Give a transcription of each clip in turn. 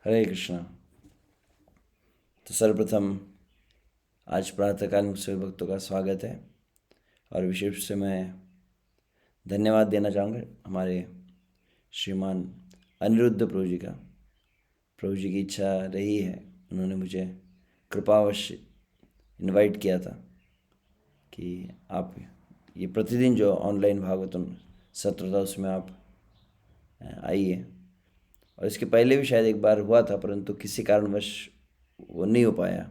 हरे कृष्णा। तो सर्वप्रथम आज प्रातःकाल में सभी भक्तों का स्वागत है और विशेष रूप से मैं धन्यवाद देना चाहूँगा हमारे श्रीमान अनिरुद्ध प्रभु जी का। प्रभु जी की इच्छा रही है, उन्होंने मुझे कृपावश इनवाइट किया था कि आप ये प्रतिदिन जो ऑनलाइन भागवतम सत्र था उसमें आप आइए। और इसके पहले भी शायद एक बार हुआ था, परंतु किसी कारणवश वो नहीं हो पाया।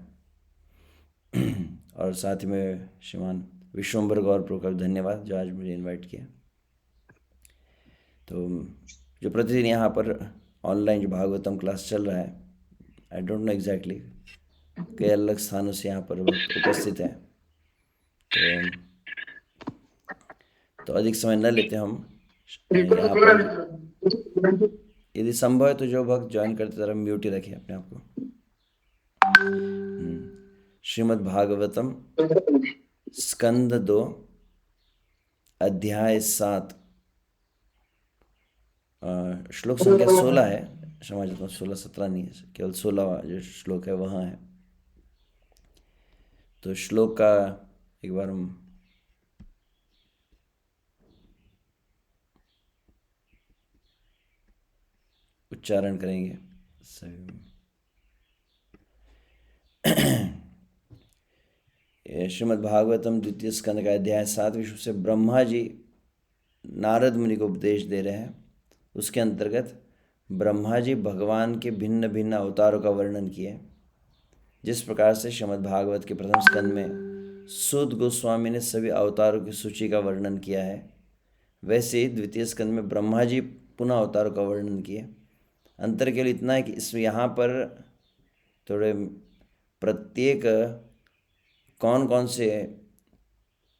और साथ ही में श्रीमान विश्वम्बर गौर प्रभु का भी धन्यवाद जो आज मुझे इनवाइट किया। तो जो प्रतिदिन यहाँ पर ऑनलाइन जो भागवतम क्लास चल रहा है, आई डोंट नो एग्जैक्टली, कई अलग स्थानों से यहाँ पर भक्त उपस्थित हैं। तो अधिक समय न लेते हम यहाँ पर, यदि संभव है तो जो भक्त ज्वाइन करते तरह म्यूट ही रखें अपने आप को। श्रीमद् भागवतम स्कंद 2 अध्याय 7 श्लोक संख्या 16 है। क्षमा चाहता हूँ, 16-17 नहीं है, केवल 16 जो श्लोक है वहाँ है। तो श्लोक का एक बार हम उच्चारण करेंगे। श्रीमद् भागवतम द्वितीय स्कंद का अध्याय 7 विश्व से ब्रह्मा जी नारद मुनि को उपदेश दे रहे हैं। उसके अंतर्गत ब्रह्मा जी भगवान के भिन्न भिन्न अवतारों का वर्णन किए। जिस प्रकार से श्रीमद् भागवत के प्रथम स्कंद में सूत गोस्वामी ने सभी अवतारों की सूची का वर्णन किया है, वैसे ही द्वितीय स्कंद में ब्रह्मा जी पुनः अवतारों का वर्णन किए। अंतर केवल इतना है कि इस यहाँ पर थोड़े प्रत्येक कौन कौन से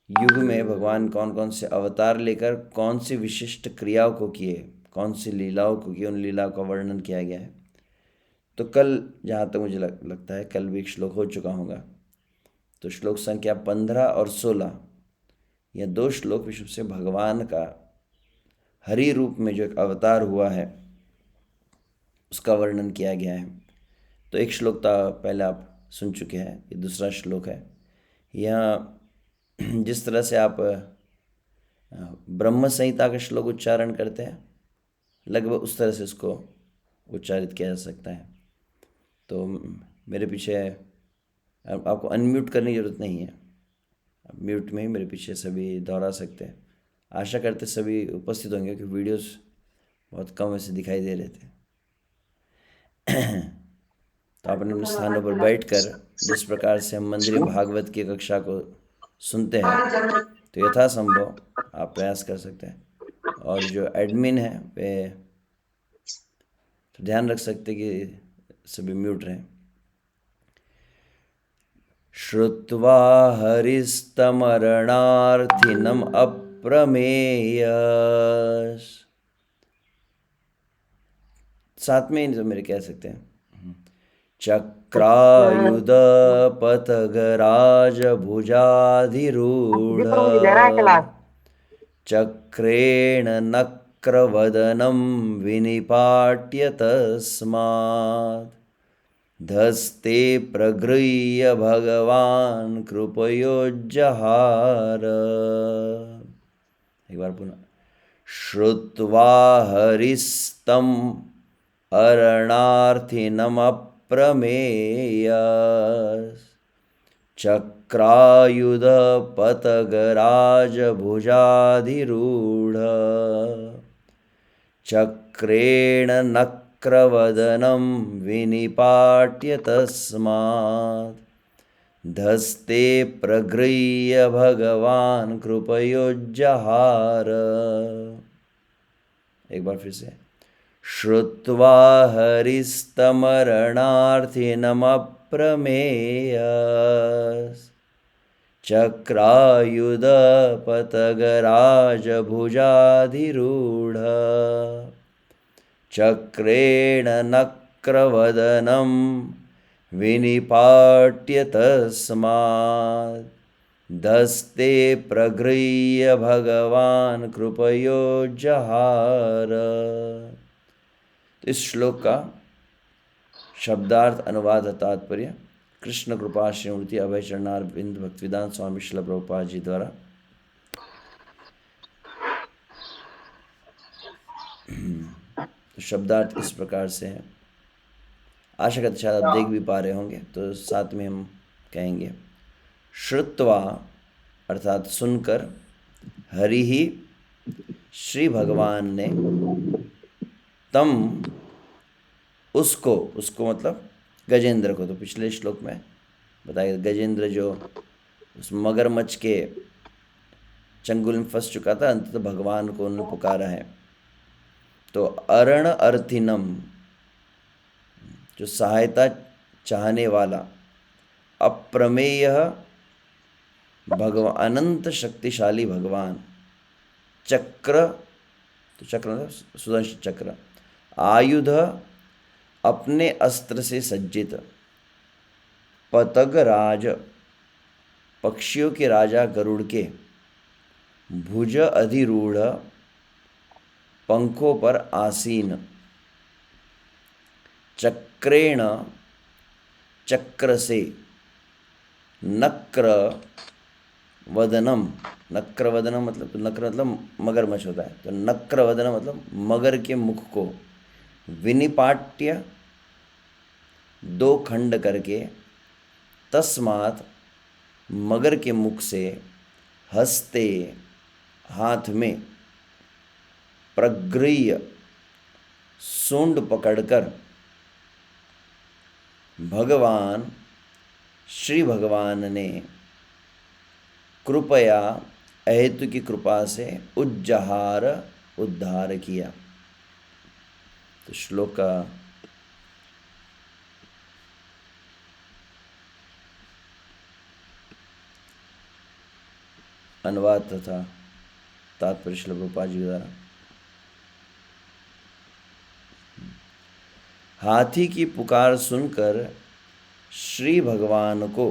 युग में भगवान कौन कौन से अवतार लेकर कौन सी विशिष्ट क्रियाओं को किए, कौन सी लीलाओं को किए, उन लीलाओं का वर्णन किया गया है। तो कल जहाँ तक मुझे लगता है कल भी एक श्लोक हो चुका होगा। तो श्लोक संख्या 15 और 16 यह 2 श्लोक विश्व से भगवान का हरि रूप में जो एक अवतार हुआ है उसका वर्णन किया गया है। तो एक श्लोक तो पहले आप सुन चुके हैं, ये दूसरा श्लोक है। यह जिस तरह से आप ब्रह्म संहिता का श्लोक उच्चारण करते हैं, लगभग उस तरह से इसको उच्चारित किया जा सकता है। तो मेरे पीछे आपको अनम्यूट करने की ज़रूरत नहीं है, म्यूट में ही मेरे पीछे सभी दोहरा सकते हैं। आशा करते सभी उपस्थित होंगे क्योंकि वीडियोस बहुत कम ऐसे दिखाई दे रहे थे। तो आप अपने स्थानों पर बैठकर जिस प्रकार से हम मंदिर भागवत की कक्षा को सुनते हैं, तो यथासंभव आप प्रयास कर सकते हैं। और जो एडमिन है वे तो ध्यान रख सकते कि सभी म्यूट रहें। श्रुत्वा हरिस्तमरणार्थिनम अप्रमेय, साथ में तो मेरे कह सकते हैं, चक्रायुध पथगराज भुजाधिरूढ़ चक्रेण नक्रवदनं विनिपाट्य तस्मात् धस्ते प्रगृह्य भगवान कृपयोज्जहार। एक बार पुनः, श्रुत्वा हरिस्तम अरणार्थिनमप्रमेय चक्रायुध पतगराज भुजाधिरूढ़ चक्रेण नक्रवदनं विनिपाट्य तस्मात् धस्ते प्रगृह्य भगवान कृपयोज्जहार। एक बार फिर से, श्रुत्वा हरिस्तमरणार्थिनमप्रमेय चक्रायुध पतगराज भुजाधिरूढ़ चक्रेण नक्रवदनं विनिपाट्य तस्मात् धस्ते प्रगृह्य भगवान कृपयोज्जहार। इस श्लोक का शब्दार्थ अनुवाद तात्पर्य कृष्ण कृपा श्रीमूर्ति अभय चरणारविंद भक्तिवेदांत स्वामी श्रील प्रभुपाद जी द्वारा तो शब्दार्थ इस प्रकार से है। आशा करते शायद आप देख भी पा रहे होंगे, तो साथ में हम कहेंगे। श्रुत्वा अर्थात सुनकर, हरि ही श्री भगवान ने, तम उसको, उसको मतलब गजेंद्र को, तो पिछले श्लोक में बताया गजेंद्र जो उस मगरमच्छ के चंगुल में फंस चुका था, अंत तो भगवान को उन्होंने पुकारा है। तो अरण अर्थिनम, जो सहायता चाहने वाला, अप्रमेय भगवान, अनंत शक्तिशाली भगवान, चक्र, तो चक्र मतलब सुदर्शन चक्र, आयुध अपने अस्त्र से सज्जित, पतगराज पक्षियों के राजा गरुड़ के, भुज अधिरूढ़ पंखों पर आसीन, चक्रेण चक्र से, नक्र वदनम, नक्र वदनम मतलब, तो नक्र मतलब मगरमच्छ होता है, तो नक्र वदनम मतलब मगर के मुख को, विनिपाट्य दो खंड करके, तस्मात् मगर के मुख से, हस्ते हाथ में, प्रगृह्य सूंड पकड़कर, भगवान श्री भगवान ने कृपया अहेतु की कृपा से उज्जहार उद्धार किया। तो श्लोक का अनुवाद तथा तात्पर्य श्री प्रभुपाद जी द्वारा। हाथी की पुकार सुनकर श्री भगवान को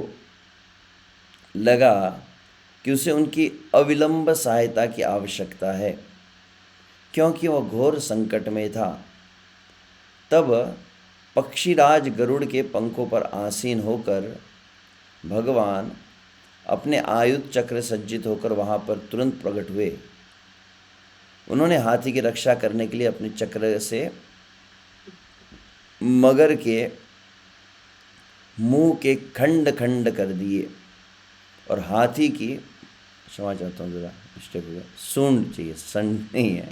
लगा कि उसे उनकी अविलंब सहायता की आवश्यकता है, क्योंकि वह घोर संकट में था। तब पक्षीराज गरुड़ के पंखों पर आसीन होकर भगवान अपने आयुध चक्र सज्जित होकर वहाँ पर तुरंत प्रकट हुए। उन्होंने हाथी की रक्षा करने के लिए अपने चक्र से मगर के मुंह के खंड खंड कर दिए और हाथी की, क्षमा चाहता हूँ ज़रा मिस्टेक हो गया, सूंड चाहिए, संड नहीं है,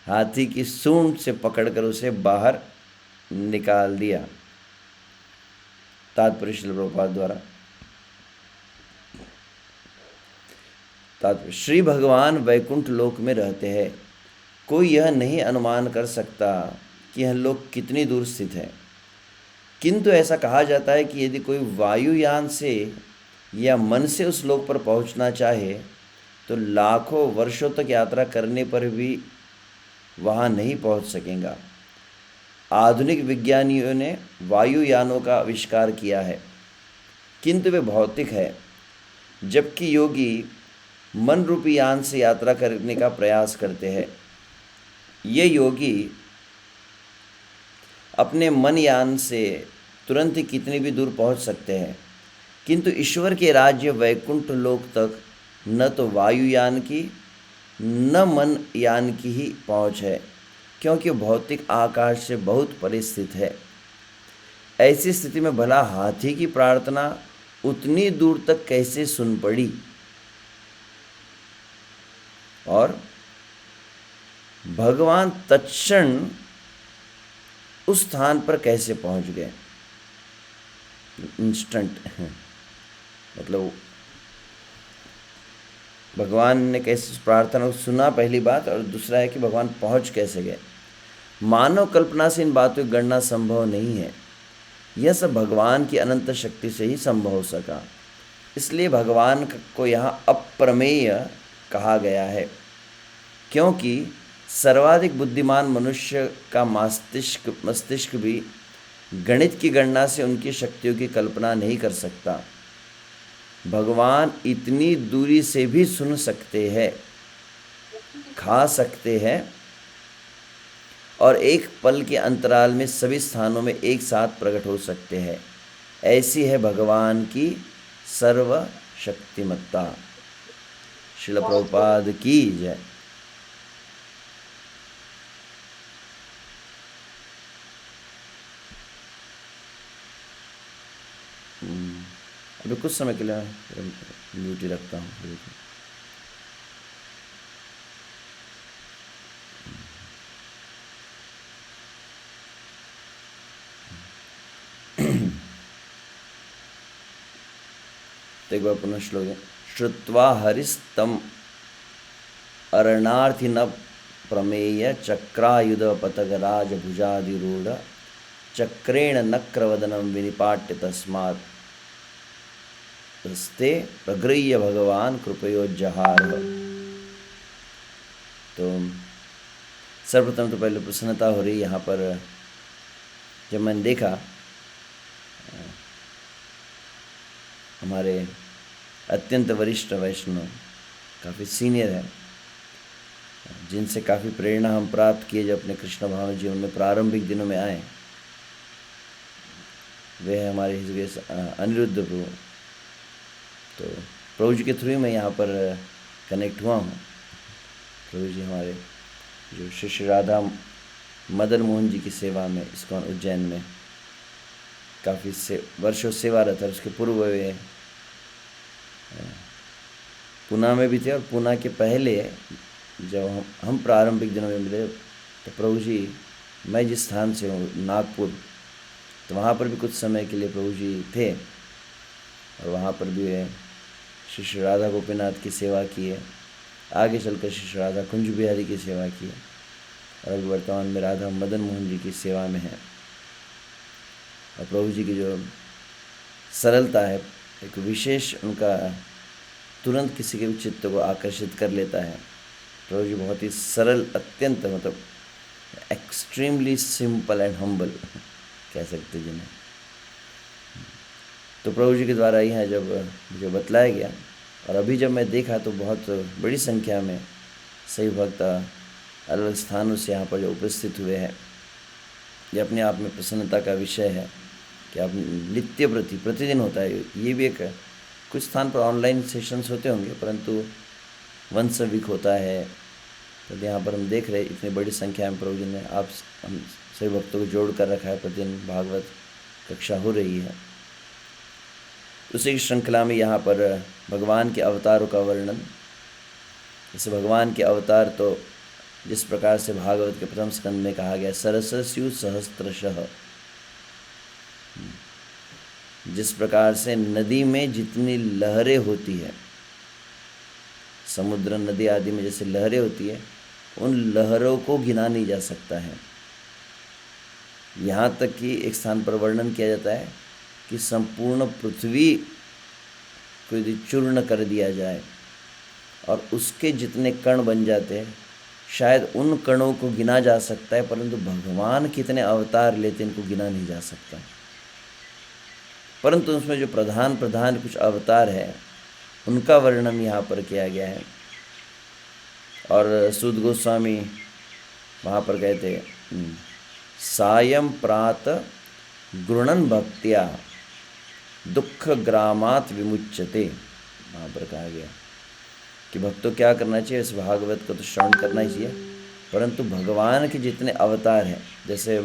हाथी की सूंड से पकड़कर उसे बाहर निकाल दिया। तात्पर्य श्रील प्रभुपाद द्वारा। तात्पर्य, श्री भगवान वैकुंठ लोक में रहते हैं। कोई यह नहीं अनुमान कर सकता कि यह लोक कितनी दूर स्थित है, किंतु ऐसा कहा जाता है कि यदि कोई वायुयान से या मन से उस लोक पर पहुंचना चाहे तो लाखों वर्षों तक यात्रा करने पर भी वहां नहीं पहुंच सकेगा। आधुनिक विज्ञानियों ने वायुयानों का आविष्कार किया है, किंतु वे भौतिक है, जबकि योगी मन रूपी यान से यात्रा करने का प्रयास करते हैं। ये योगी अपने मन यान से तुरंत ही कितनी भी दूर पहुंच सकते हैं, किंतु ईश्वर के राज्य वैकुंठ लोक तक न तो वायुयान की न मन यान की ही पहुंच है, क्योंकि भौतिक आकाश से बहुत परे स्थित है। ऐसी स्थिति में भला हाथी की प्रार्थना उतनी दूर तक कैसे सुन पड़ी और भगवान तत्क्षण उस स्थान पर कैसे पहुंच गए। इंस्टेंट मतलब भगवान ने कैसे प्रार्थना को सुना, पहली बात, और दूसरा है कि भगवान पहुंच कैसे गए। मानव कल्पना से इन बातों की गणना संभव नहीं है। यह सब भगवान की अनंत शक्ति से ही संभव हो सका। इसलिए भगवान को यहाँ अप्रमेय कहा गया है, क्योंकि सर्वाधिक बुद्धिमान मनुष्य का मस्तिष्क भी गणित की गणना से उनकी शक्तियों की कल्पना नहीं कर सकता। भगवान इतनी दूरी से भी सुन सकते हैं, खा सकते हैं और एक पल के अंतराल में सभी स्थानों में एक साथ प्रकट हो सकते हैं। ऐसी है भगवान की सर्वशक्तिमत्ता। श्रील बहुत खूब। प्रभुपाद की जय। अभी कुछ समय के लिए म्यूट ही रखता हूँ। तो एक बार पुनः श्लोक है। श्रुत्वा हरिस्तम अरणार्थिन प्रमेय चक्रायुध पतगराज भुजाधिरूढ़ चक्रेण नक्रवदनम विनिपाट्य तस्मात् हस्ते प्रगृह्य भगवान कृपयोज्जहार। तो सर्वप्रथम तो पहले प्रसन्नता हो रही यहाँ पर। जब मैंने देखा हमारे अत्यंत वरिष्ठ वैष्णव काफ़ी सीनियर है, जिनसे काफ़ी प्रेरणा हम प्राप्त किए जब अपने कृष्ण भाव जीवन में प्रारंभिक दिनों में आए, वे है हमारे हिज अनिरुद्ध प्रभु। तो प्रभु जी के थ्रू मैं यहाँ पर कनेक्ट हुआ हूँ। प्रभु जी हमारे जो श्री राधा मदन मोहन जी की सेवा में इस्कॉन उज्जैन में काफ़ी वर्षों सेवारत है। उसके पूर्व वे पूना में भी थे, और पूना के पहले जब हम प्रारंभिक दिनों में मिले तो प्रभु जी, मैं जिस स्थान से हूँ नागपुर, तो वहाँ पर भी कुछ समय के लिए प्रभु जी थे, और वहाँ पर भी वे श्री राधा गोपीनाथ की सेवा की है। आगे चलकर श्री राधा कुंज बिहारी की सेवा की है, और अभी वर्तमान में राधा मदन मोहन जी की सेवा में है। और प्रभु जी की जो सरलता है, एक विशेष उनका तुरंत किसी के भी चित्त को आकर्षित कर लेता है। प्रभु जी बहुत ही सरल, अत्यंत मतलब एक्सट्रीमली सिंपल एंड हम्बल कह सकते जिन्हें। तो प्रभु जी के द्वारा ही है जब मुझे बतलाया गया, और अभी जब मैं देखा तो बहुत बड़ी संख्या में सही भक्त अलग स्थानों से यहाँ पर जो उपस्थित हुए हैं। ये अपने आप में प्रसन्नता का विषय है कि आप नित्य प्रति प्रतिदिन होता है। ये भी एक कुछ स्थान पर ऑनलाइन सेशंस होते होंगे, परंतु वंस अ वीक होता है। तो यहाँ पर हम देख रहे इतनी बड़ी संख्या में प्रभु जी ने हम सभी भक्तों को जोड़ कर रखा है। प्रतिदिन भागवत कक्षा हो रही है। उसी श्रृंखला में यहाँ पर भगवान के अवतारों का वर्णन, जैसे भगवान के अवतार तो जिस प्रकार से भागवत के प्रथम स्कंद में कहा गया, सरसस्यु सहस्त्रशः, जिस प्रकार से नदी में जितनी लहरें होती है, समुद्र नदी आदि में जैसे लहरें होती है, उन लहरों को गिना नहीं जा सकता है। यहाँ तक कि एक स्थान पर वर्णन किया जाता है कि संपूर्ण पृथ्वी को यदि चूर्ण कर दिया जाए और उसके जितने कण बन जाते हैं, शायद उन कणों को गिना जा सकता है, परंतु भगवान कितने अवतार लेते इनको गिना नहीं जा सकता। परंतु उसमें जो प्रधान कुछ अवतार है, उनका वर्णन यहाँ पर किया गया है। और सूत गोस्वामी वहाँ पर कहते सायं प्रात गृणन भक्त्या दुख ग्रामात विमुच्यते। वहाँ पर कहा गया कि भक्तों क्या करना चाहिए, इस भागवत को तो श्रवण करना ही चाहिए, परंतु भगवान के जितने अवतार हैं, जैसे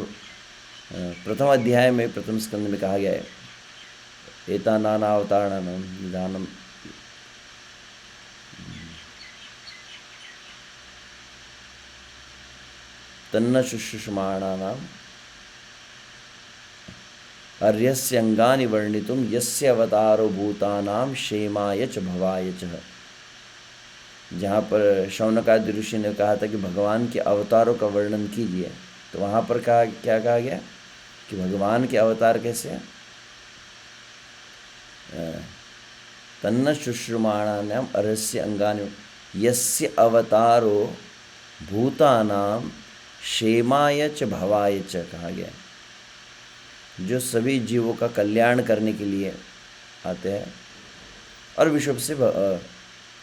प्रथम अध्याय में प्रथम स्कंद में कहा गया है, एता नाना अवतारणम निधानम, तन्न शुश्रूषमाणानाम अर्यस्य अंगानि वर्णितुम यस्य अवतारो भूतानाम क्षेमाय च भवाय च। जहाँ पर शौनकादि ऋषि ने कहा था कि भगवान के अवतारों का वर्णन कीजिए, तो वहाँ पर क्या कहा गया कि भगवान के अवतार कैसे हैं, तन्न शुश्रूषमाणानाम अर्यस्य अंगानि यस्य अवतारो भूतानाम क्षेमाय च भवाय च कहा गया, जो सभी जीवों का कल्याण करने के लिए आते हैं। और विश्व से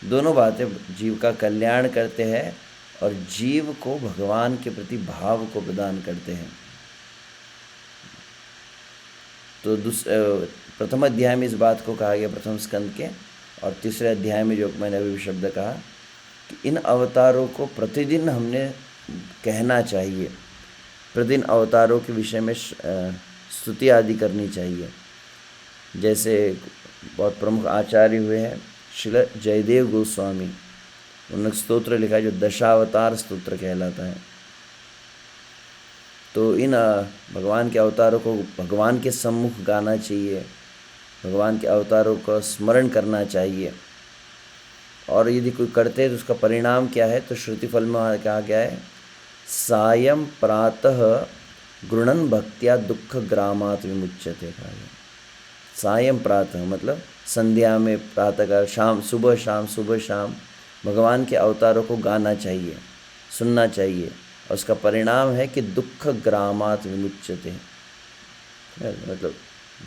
दोनों बातें, जीव का कल्याण करते हैं और जीव को भगवान के प्रति भाव को प्रदान करते हैं। तो प्रथम अध्याय में इस बात को कहा गया, प्रथम स्कंद के, और तीसरे अध्याय में जो मैंने अभी शब्द कहा कि इन अवतारों को प्रतिदिन हमने कहना चाहिए, प्रतिदिन अवतारों के विषय में स्तुति आदि करनी चाहिए। जैसे बहुत प्रमुख आचार्य हुए हैं श्रील जयदेव गोस्वामी, उन्होंने स्तोत्र लिखा है जो दशावतार स्तोत्र कहलाता है। तो इन भगवान के अवतारों को भगवान के सम्मुख गाना चाहिए, भगवान के अवतारों का स्मरण करना चाहिए। और यदि कोई करते हैं तो उसका परिणाम क्या है, तो श्रुति फल में कहा गया है सायं प्रातः गृणन भक्त्या दुख ग्रामात् विमुच्यते। कहा गया सायं प्रातः मतलब संध्या में, प्रातःकाल, शाम, सुबह शाम, सुबह शाम भगवान के अवतारों को गाना चाहिए, सुनना चाहिए, और उसका परिणाम है कि दुख ग्रामात् विमुच्यते, मतलब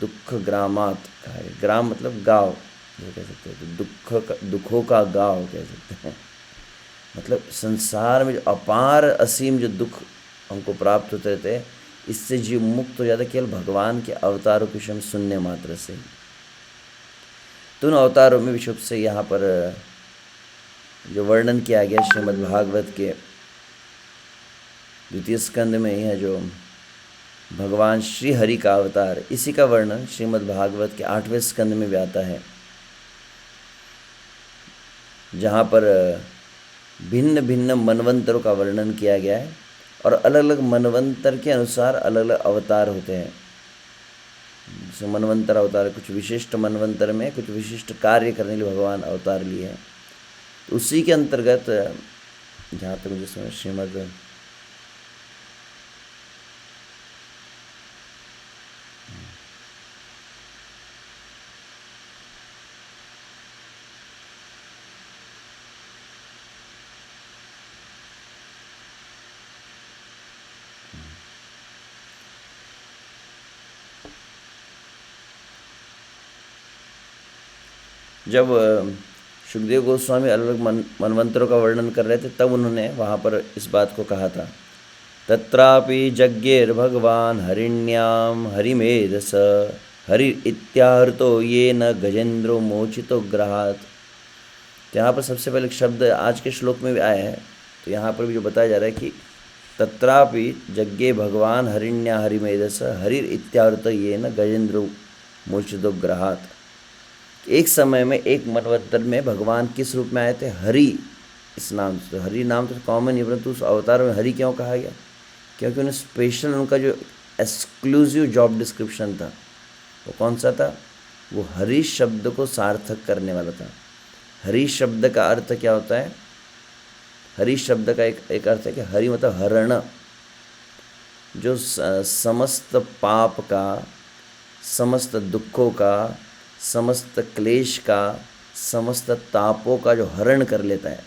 दुख ग्रामात् कहा है, ग्राम मतलब गाँव ये कह सकते हैं, तो दुखों का गाँव कह सकते हैं। मतलब संसार में जो अपार असीम जो दुख हमको प्राप्त होते रहते हैं, इससे जीव मुक्त हो जाता है केवल भगवान के अवतारों के विषय में सुनने मात्र से। तो उन अवतारों में विशुद्ध से यहाँ पर जो वर्णन किया गया श्रीमद् भागवत के द्वितीय स्कंद में, यह जो भगवान श्री हरि का अवतार, इसी का वर्णन श्रीमद् भागवत के 8वें स्कंद में भी आता है, जहाँ पर भिन्न भिन्न मनवंतरों का वर्णन किया गया है, और अलग अलग मनवंतर के अनुसार अलग अलग अवतार होते हैं। जैसे मनवंतर अवतार, कुछ विशिष्ट मनवंतर में कुछ विशिष्ट कार्य करने के लिए भगवान अवतार लिए हैं। तो उसी के अंतर्गत जहाँ तक मुझे समझ श्रीमद् जब सुखदेव गोस्वामी अलग अलग मनवंतरों का वर्णन कर रहे थे, तब उन्होंने वहाँ पर इस बात को कहा था, तत्रापि यज्ञैर्भगवान् हरिण्याम हरिमेधस हरि इत्याहृतो ये न गजेंद्रो मोचितो ग्रहात्। तो यहाँ पर सबसे पहले शब्द आज के श्लोक में भी आया है, तो यहाँ पर भी जो बताया जा रहा है कि तत्रापि यज्ञे भगवान हरिण्या हरिमेधस हरि इत्याहृतो ये न गजेंद्रो मोचितो ग्रहात्। एक समय में एक मनवंतर में भगवान किस रूप में आए थे, हरि इस नाम से। हरि नाम तो कॉमन ही, परंतु उस अवतार में हरि क्यों कहा गया, क्योंकि उन्हें स्पेशल उनका जो एक्सक्लूसिव जॉब डिस्क्रिप्शन था वो कौन सा था, वो हरि शब्द को सार्थक करने वाला था। हरि शब्द का अर्थ क्या होता है, हरि शब्द का एक अर्थ है कि हरि मतलब हरण, जो समस्त पाप का, समस्त दुखों का, समस्त क्लेश का, समस्त तापों का जो हरण कर लेता है,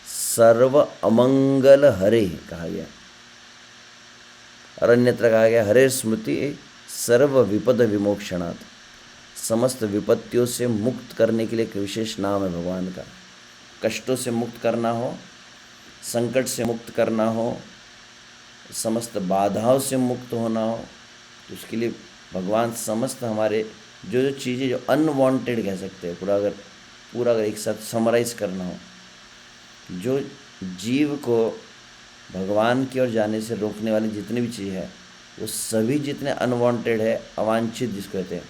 सर्व अमंगल हरे कहा गया। और अन्यत्र कहा गया हरे स्मृति सर्व विपद विमोक्षणात्, समस्त विपत्तियों से मुक्त करने के लिए एक विशेष नाम है भगवान का। कष्टों से मुक्त करना हो, संकट से मुक्त करना हो, समस्त बाधाओं से मुक्त होना हो, तो उसके लिए भगवान समस्त हमारे जो जो चीज़ें जो अनवांटेड कह सकते हैं, पूरा अगर एक साथ समराइज़ करना हो, जो जीव को भगवान की ओर जाने से रोकने वाली जितनी भी चीज़ है, वो सभी जितने अनवांटेड है, अवांछित जिसको कहते हैं,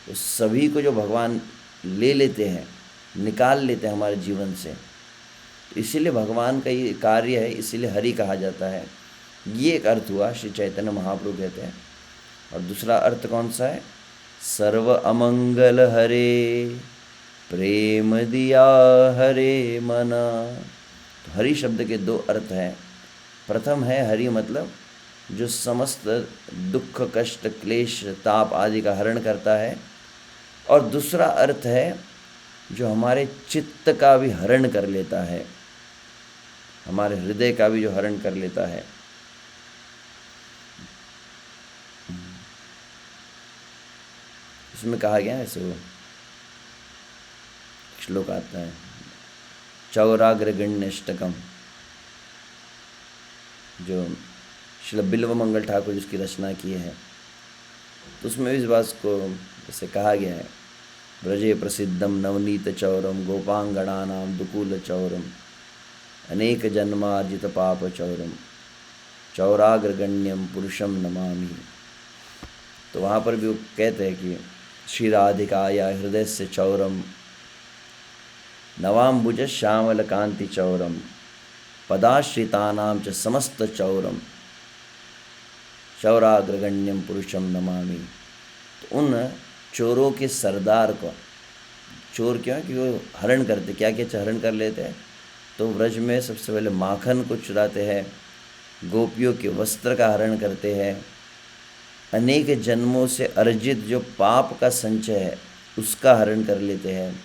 उस सभी को जो भगवान ले लेते हैं, निकाल लेते हैं हमारे जीवन से। इसीलिए भगवान का ये कार्य है, इसीलिए हरि कहा जाता है। ये एक अर्थ हुआ, श्री चैतन्य महाप्रभु कहते हैं। और दूसरा अर्थ कौन सा है, सर्व अमंगल हरे प्रेम दिया हरे मना। तो हरि शब्द के दो अर्थ हैं। प्रथम है हरि मतलब जो समस्त दुख कष्ट क्लेश ताप आदि का हरण करता है, और दूसरा अर्थ है जो हमारे चित्त का भी हरण कर लेता है, हमारे हृदय का भी जो हरण कर लेता है। इसमें कहा गया है, ऐसे वो श्लोक आता है, चौराग्रगण्यष्टकम, जो श्री बिल्व मंगल ठाकुर जिसकी रचना की है, तो उसमें इस बात को जैसे कहा गया है, ब्रजे प्रसिद्धम नवनीत चौरम गोपांगणानाम दुकूल चौरम अनेक जन्मार्जित पाप चौरम चौराग्रगण्यम पुरुषम नमामि। तो वहाँ पर भी वो कहते हैं कि श्री राधिकाया हृदय से चौरम नवाम्बुज श्यामल कांति चौरम पदाश्रितानाम च समस्त चौरम चौराग्रगण्यम पुरुषम नमामि। तो उन चोरों के सरदार को, चोर क्यों, कि वो हरण करते, क्या क्या हरण कर लेते हैं, तो व्रज में सबसे पहले माखन को चुराते हैं, गोपियों के वस्त्र का हरण करते हैं, अनेक जन्मों से अर्जित जो पाप का संचय है उसका हरण कर लेते हैं।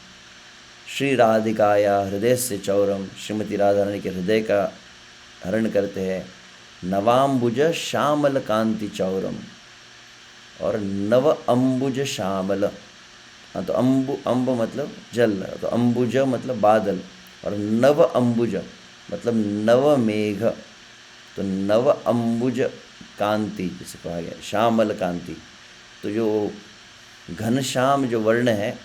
श्री राधिकाया हृदय से चौरम, श्रीमती राधा रानी के हृदय का हरण करते हैं। नवाम्बुज श्यामल कांति चौरम, और नव अम्बुज श्यामल, हाँ तो अम्ब मतलब जल, तो अम्बुज मतलब बादल, और नव अम्बुज मतलब नव मेघ, तो नव अम्बुज कांति जिसे कहा गया श्यामल कांति। तो जो घनश्याम जो वर्ण है,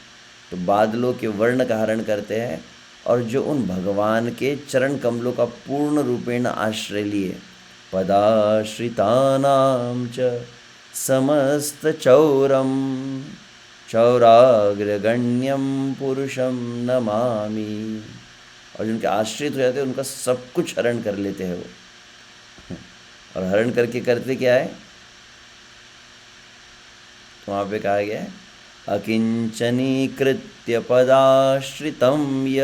तो बादलों के वर्ण का हरण करते हैं, और जो उन भगवान के चरण कमलों का पूर्ण रूपेण आश्रय लिए पदाश्रितानां च समस्त चौरम चौराग्रगण्यम पुरुषम नमामि। और जिनके आश्रित हो जाते हैं उनका सब कुछ हरण कर लेते हैं वो। और हरण करके करते क्या है, तो वहाँ पे कहा गया है अकिंचनीकृत्य पदाश्रितं य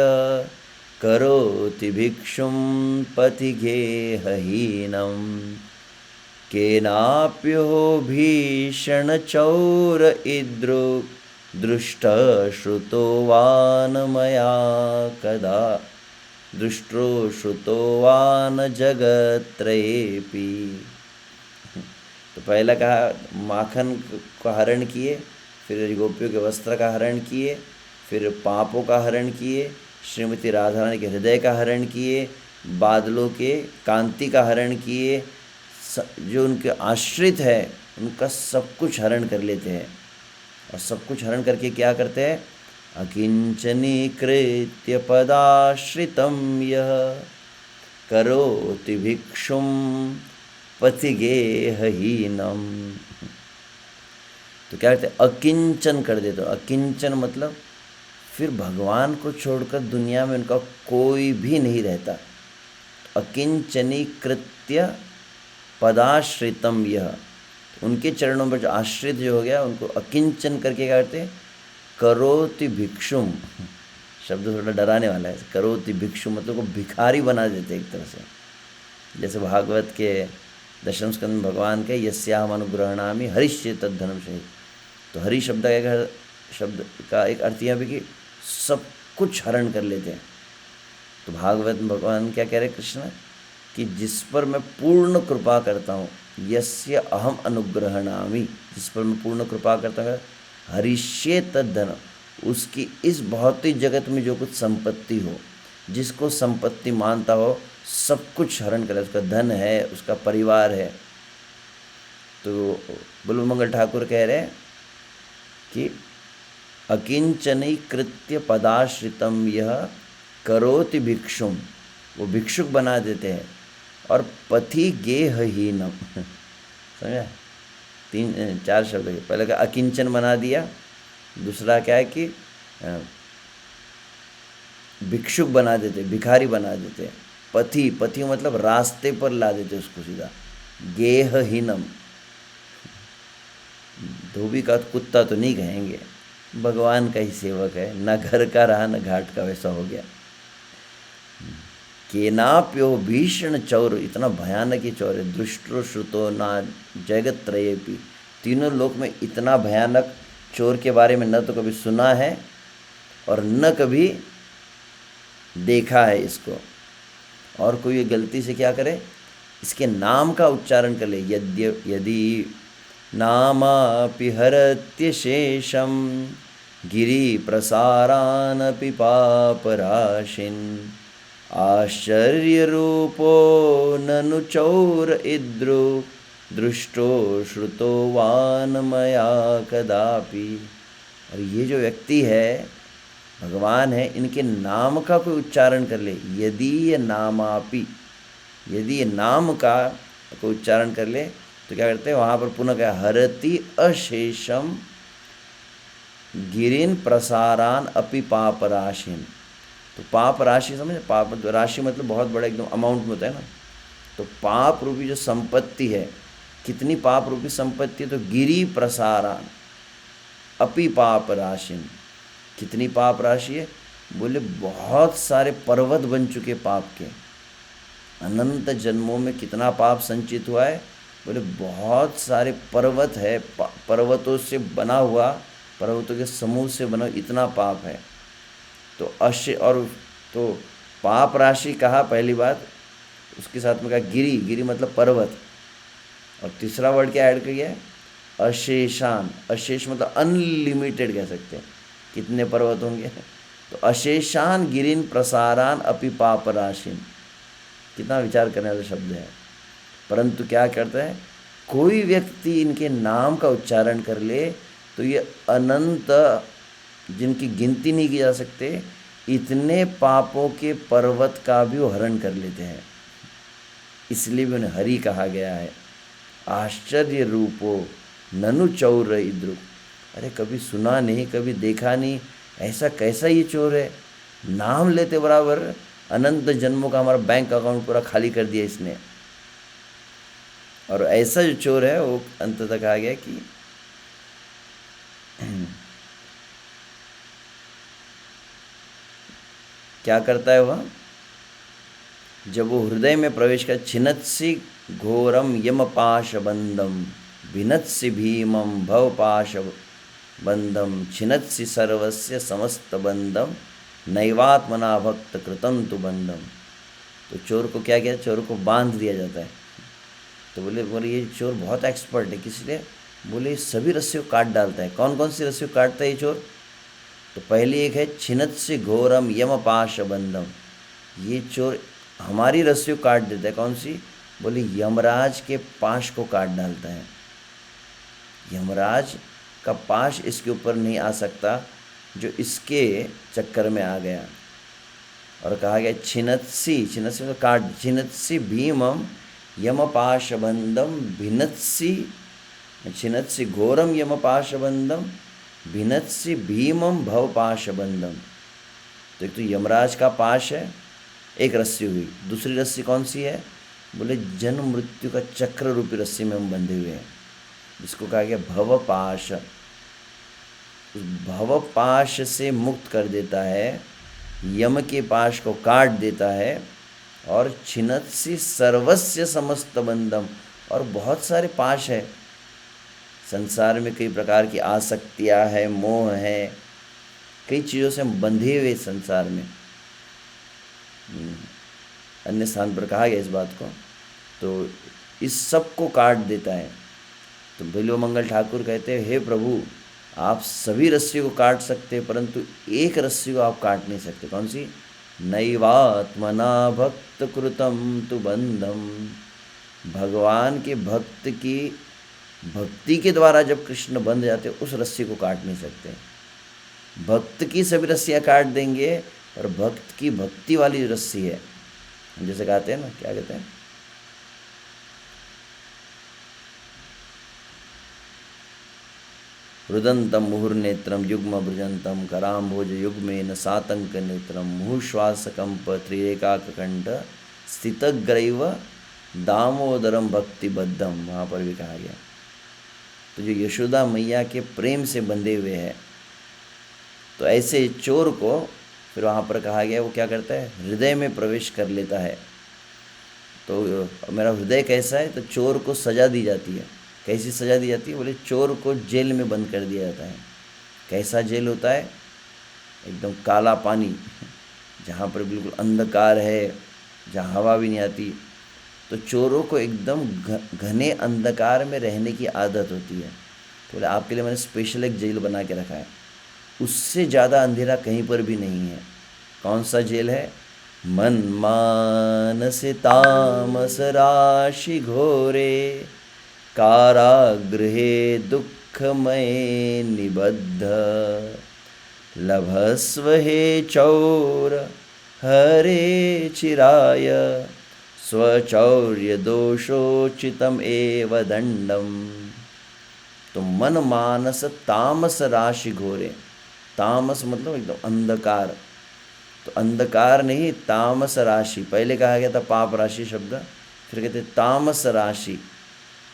करोति भिक्षुं पथिगेहहीनं केनाप्यो भीषणचौर इदृक् दृष्टश्रुतो वा न मया कदा दृष्टो श्रुतो वा न जगत्त्रयेऽपि। तो पहला कहा माखन का हरण किए, फिर गोपियों के वस्त्र का हरण किए, फिर पापों का हरण किए, श्रीमती राधा रानी के हृदय का हरण किए, बादलों के कांति का हरण किए, जो उनके आश्रित है उनका सब कुछ हरण कर लेते हैं। और सब कुछ हरण करके क्या करते हैं, अकिंचनीकृत्य पदाश्रितं यः करोति भिक्षुं पथिगेहहीनम्। तो क्या कहते हैं, अकिंचन कर देते हो। अकिंचन मतलब फिर भगवान को छोड़कर दुनिया में उनका कोई भी नहीं रहता। अकिंचनीकृत्य पदाश्रितम यह, उनके चरणों पर जो आश्रित जो हो गया उनको अकिंचन करके क्या करते, करोति भिक्षुम, शब्द थोड़ा डराने वाला है, करोति भिक्षुम मतलब को भिखारी बना देते एक तरह से। जैसे भागवत के दशम स्कंद भगवान के यस्याहम अनुग्रहणामि हरिष्ये तद्धनम सहित, तो हरि शब्द का एक अर्थ यह भी कि सब कुछ हरण कर लेते हैं। तो भागवत भगवान क्या कह रहे कृष्ण, कि जिस पर मैं पूर्ण कृपा करता हूँ, यस्य अहम अनुग्रहणामि, जिस पर मैं पूर्ण कृपा करता हूँ, हरिष्ये तद्धन, उसकी इस भौतिक जगत में जो कुछ संपत्ति हो, जिसको संपत्ति मानता हो, सब कुछ हरण करे, उसका धन है, उसका परिवार है। तो बिल्व मंगल ठाकुर कह रहे हैं कि अकिंचनीकृत्य पदाश्रितम यह करोति भिक्षुम, वो भिक्षुक बना देते हैं। और पथिगेहहीनम, समझा, 3-4 शब्द है। पहले का अकिंचन बना दिया, दूसरा क्या है कि भिक्षुक बना देते, भिखारी बना देते। पथि मतलब रास्ते पर ला देते उसको सीधा। गेहहीनम, धोबी का कुत्ता तो नहीं कहेंगे, भगवान का ही सेवक है, न घर का रहा न घाट का, वैसा हो गया। केनाप्यो भीषण चौर, इतना भयानक ही चौर है, दृष्टो श्रुतो ना जगत्त्रयेऽपि, तीनों लोक में इतना भयानक चोर के बारे में न तो कभी सुना है और न कभी देखा है इसको। और कोई ये गलती से क्या करे, इसके नाम का उच्चारण कर ले, यदि नामापि हरत्य शेषम गिरि प्रसारानपि पापराशिन आश्चर्य रूपो ननु चौर इद्रु दृष्टो श्रुतो वान मया कदापि। और ये जो व्यक्ति है, भगवान है, इनके नाम का कोई उच्चारण कर ले, यदि ये नामापि, यदि ये नाम का कोई उच्चारण कर ले तो क्या करते हैं वहाँ पर पुनः क्या, हरति अशेषम गिरिन प्रसारान अपि पाप राशिन। तो पाप राशि समझे, पाप राशि मतलब बहुत बड़ा एकदम अमाउंट में होता है ना। तो पाप रूपी जो संपत्ति है, कितनी पाप रूपी संपत्ति है, तो गिरी प्रसारान अपि पाप राशिन। कितनी पाप राशि है, बोले बहुत सारे पर्वत बन चुके पाप के। अनंत जन्मों में कितना पाप संचित हुआ है, बोले बहुत सारे पर्वत है, पर्वतों से बना हुआ, पर्वतों के समूह से बना इतना पाप है। तो और तो पाप राशि कहा पहली बात, उसके साथ में कहा गिरी, गिरी मतलब पर्वत, और तीसरा वर्ड क्या ऐड किया है, अशेषान। अशेष मतलब अनलिमिटेड कह सकते हैं, कितने पर्वत होंगे। तो अशेषान गिरिन प्रसारान अपि पाप राशिन, कितना विचार करने वाला शब्द है। परंतु क्या करता है, कोई व्यक्ति इनके नाम का उच्चारण कर ले तो ये अनंत, जिनकी गिनती नहीं की जा सकते, इतने पापों के पर्वत का भी वो हरण कर लेते हैं। इसलिए भी उन्हें हरि कहा गया है। आश्चर्य रूपो ननु चौर इद्रु। अरे कभी सुना नहीं, कभी देखा नहीं, ऐसा कैसा ये चोर है, नाम लेते बराबर अनंत जन्मों का हमारा बैंक अकाउंट पूरा खाली कर दिया इसने। और ऐसा जो चोर है वो अंत तक आ गया कि क्या करता है वह, जब वो हृदय में प्रवेश कर, छिन्नत्सि घोरम यमपाश बंदम भिन्नत्सि भीमम भवपाश बंधम छिन्नत्सि सर्वस्य समस्त बंधम नैवात्मना भक्त कृतं तु बंधम। तो चोर को क्या किया, चोर को बांध दिया जाता है। तो बोले ये चोर बहुत एक्सपर्ट है, किस लिए, बोले सभी रस्सियों काट डालता है। कौन कौन सी रस्सियों काटता है ये चोर, तो पहली एक है छिन्नत्सि घोरम यमपाश बंधम। ये चोर हमारी रस्सियों काट देता है, कौन सी, बोले यमराज के पाश को काट डालता है। यमराज का पाश इसके ऊपर नहीं आ सकता जो इसके चक्कर में आ गया। और कहा गया छिन्नत्सि, छिन्नत्सि मतलब काट, छिन्नत्सि भीमम यमपाश बंधम भिन्नत्सि, छिन्नत्सि घोरम यमपाश बंधम भिन्नत्सि भीमम भवपाश बंधम। तो एक तो यमराज का पाश है, एक रस्सी हुई, दूसरी रस्सी कौन सी है, बोले जन्म मृत्यु का चक्र रूपी रस्सी में हम बंधे हुए हैं, जिसको कहा गया भवपाश। उस भवपाश से मुक्त कर देता है, यम के पाश को काट देता है। और छिन्नत्सि सर्वस्य समस्त बंधम, और बहुत सारे पाश है संसार में, कई प्रकार की आसक्तियाँ है, मोह है, कई चीज़ों से हम बंधे हुए संसार में। अन्य स्थान पर कहा गया इस बात को। तो इस सब को काट देता है। तो बिल्वमंगल ठाकुर कहते हैं, हे प्रभु आप सभी रस्सियों को काट सकते हैं, परंतु एक रस्सी को आप काट नहीं सकते। कौन सी, नैवात्मना भक्त कृतम तु बंधम। भगवान के भक्त की भक्ति के द्वारा जब कृष्ण बंध जाते उस रस्सी को काट नहीं सकते। भक्त की सभी रस्सियाँ काट देंगे, और भक्त की भक्ति वाली जो रस्सी है, जैसे कहते हैं ना, क्या कहते हैं, रुदंतम मुहुर्नेत्रम युग्म भृजंतम कराम्भोज युग्मेन सातंक नेत्रम मुहुश्वासकंप त्रिरेकाकंठ स्थितग्रैव दामोदरम भक्तिबद्धम। वहाँ पर भी कहा गया। तो जो यशोदा मैया के प्रेम से बंधे हुए हैं, तो ऐसे चोर को फिर वहाँ पर कहा गया वो क्या करता है, हृदय में प्रवेश कर लेता है। तो मेरा हृदय कैसा है, तो चोर को सजा दी जाती है। कैसी सजा दी जाती है, बोले चोर को जेल में बंद कर दिया जाता है। कैसा जेल होता है, एकदम काला पानी, जहाँ पर बिल्कुल अंधकार है, जहाँ हवा भी नहीं आती। तो चोरों को एकदम घने अंधकार में रहने की आदत होती है। तो बोले आपके लिए मैंने स्पेशल एक जेल बना के रखा है, उससे ज़्यादा अंधेरा कहीं पर भी नहीं है। कौन सा जेल है, मन मानसि तामस राशि घोरे, कारागृहे दुःखमये निबद्ध, लभस्व हे चौर हरे चिराय, स्वचौर्य दोषोचितम एव दंडम। तो मन मानस तामस राशि घोरे, तामस मतलब एकदम अंधकार, तो अंधकार नहीं तामस राशि, पहले कहा गया था पाप राशि शब्द, फिर कहते तामस राशि,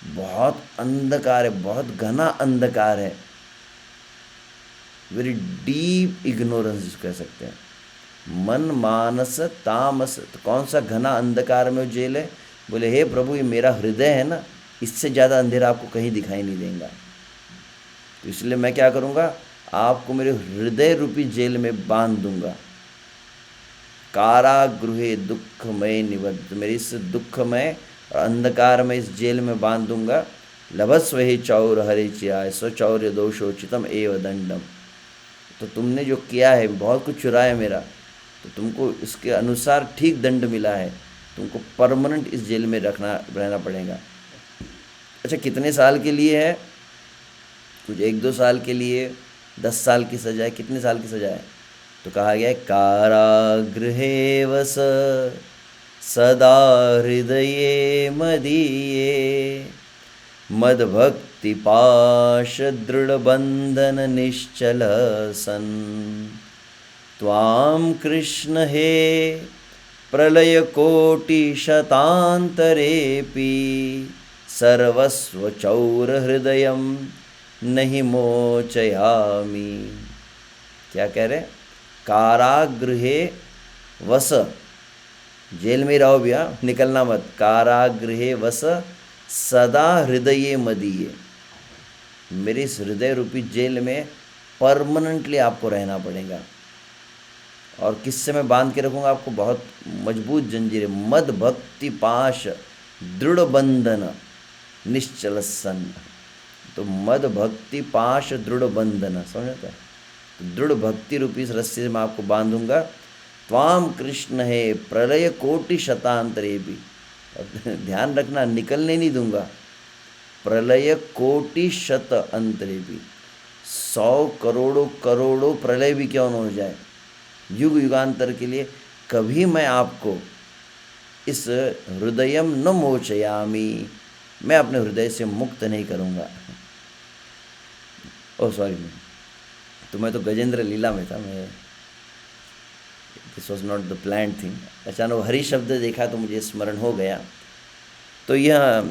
बहुत अंधकार है, बहुत घना अंधकार है, वेरी डीप इग्नोरेंस जिसको कह सकते हैं। मन मानस तामस, तो कौन सा घना अंधकार में जेल है? बोले हे प्रभु ये मेरा हृदय है ना, इससे ज़्यादा अंधेरा आपको कहीं दिखाई नहीं देगा, तो इसलिए मैं क्या करूँगा, आपको मेरे हृदय रूपी जेल में बांध दूंगा। कारागृहे दुःखमय निबद्ध, मेरे इस दुःखमय और अंधकार में इस जेल में बांध दूंगा। लभस्व ही चौर हरे चिराय, स्वचौर्य दोषोचितम एव दंडम। तो तुमने जो किया है, बहुत कुछ चुराया मेरा, तो तुमको इसके अनुसार ठीक दंड मिला है, तुमको परमानेंट इस जेल में रहना पड़ेगा। अच्छा कितने साल के लिए है? कुछ 1-2 साल के लिए, 10 साल की सजा है, कितने साल की सजा है? तो कहा गया है कारागृहे वस सदा हृदये मदीये, मद्भक्ति पाश दृढ़ बंधन निश्चल सन, त्वां कृष्ण हे प्रलय कोटि शतांतरेपि, सर्वस्व चौर हृदयम नहीं मोचयामि। क्या कह रहे? कारागृहे वस, जेल में रहो भैया, निकलना मत। कारागृहे वस सदा हृदये मदीये, मेरे इस हृदय रूपी जेल में परमानेंटली आपको रहना पड़ेगा। और किससे मैं बांध के रखूँगा आपको? बहुत मजबूत जंजीरें, मद भक्ति पाश दृढ़ बंधन निश्चल सन। तो मद भक्ति पाश दृढ़ बंधन, समझता है? तो दृढ़ भक्ति रूपी इस रस्सी से मैं आपको बांधूंगा। त्वाम कृष्ण है प्रलय कोटि शतांतरे भी, ध्यान रखना निकलने नहीं दूंगा। प्रलय कोटि शत अंतरे भी, 100 करोड़ों करोड़ों प्रलय भी क्यों न हो जाए, युग युगांतर के लिए कभी मैं आपको इस हृदयम न मोचयामी, मैं अपने हृदय से मुक्त नहीं करूँगा। ओह सॉरी, तो मैं तो गजेंद्र लीला में था, मैं this was not the plan thing. अचानक हरि शब्द देखा तो मुझे स्मरण हो गया। तो यह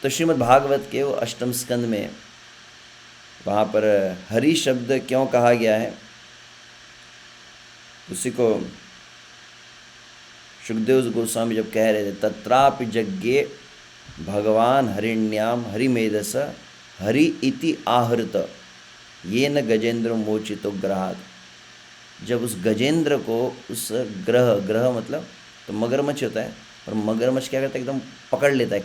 तो श्रीमद् भागवत के वो 8वें स्कंद में वहाँ पर हरि शब्द क्यों कहा गया है, उसी को सुखदेव गोस्वामी जब कह रहे थे, तत्रापि यज्ञे भगवान हरिण्याम हरिमेधस हरि इति आहृत ये न गजेंद्र मोचितो ग्रहात। जब उस गजेंद्र को उस ग्रह मतलब तो मगरमच्छ होता है, और मगरमच्छ क्या करता है, एकदम पकड़ लेता है,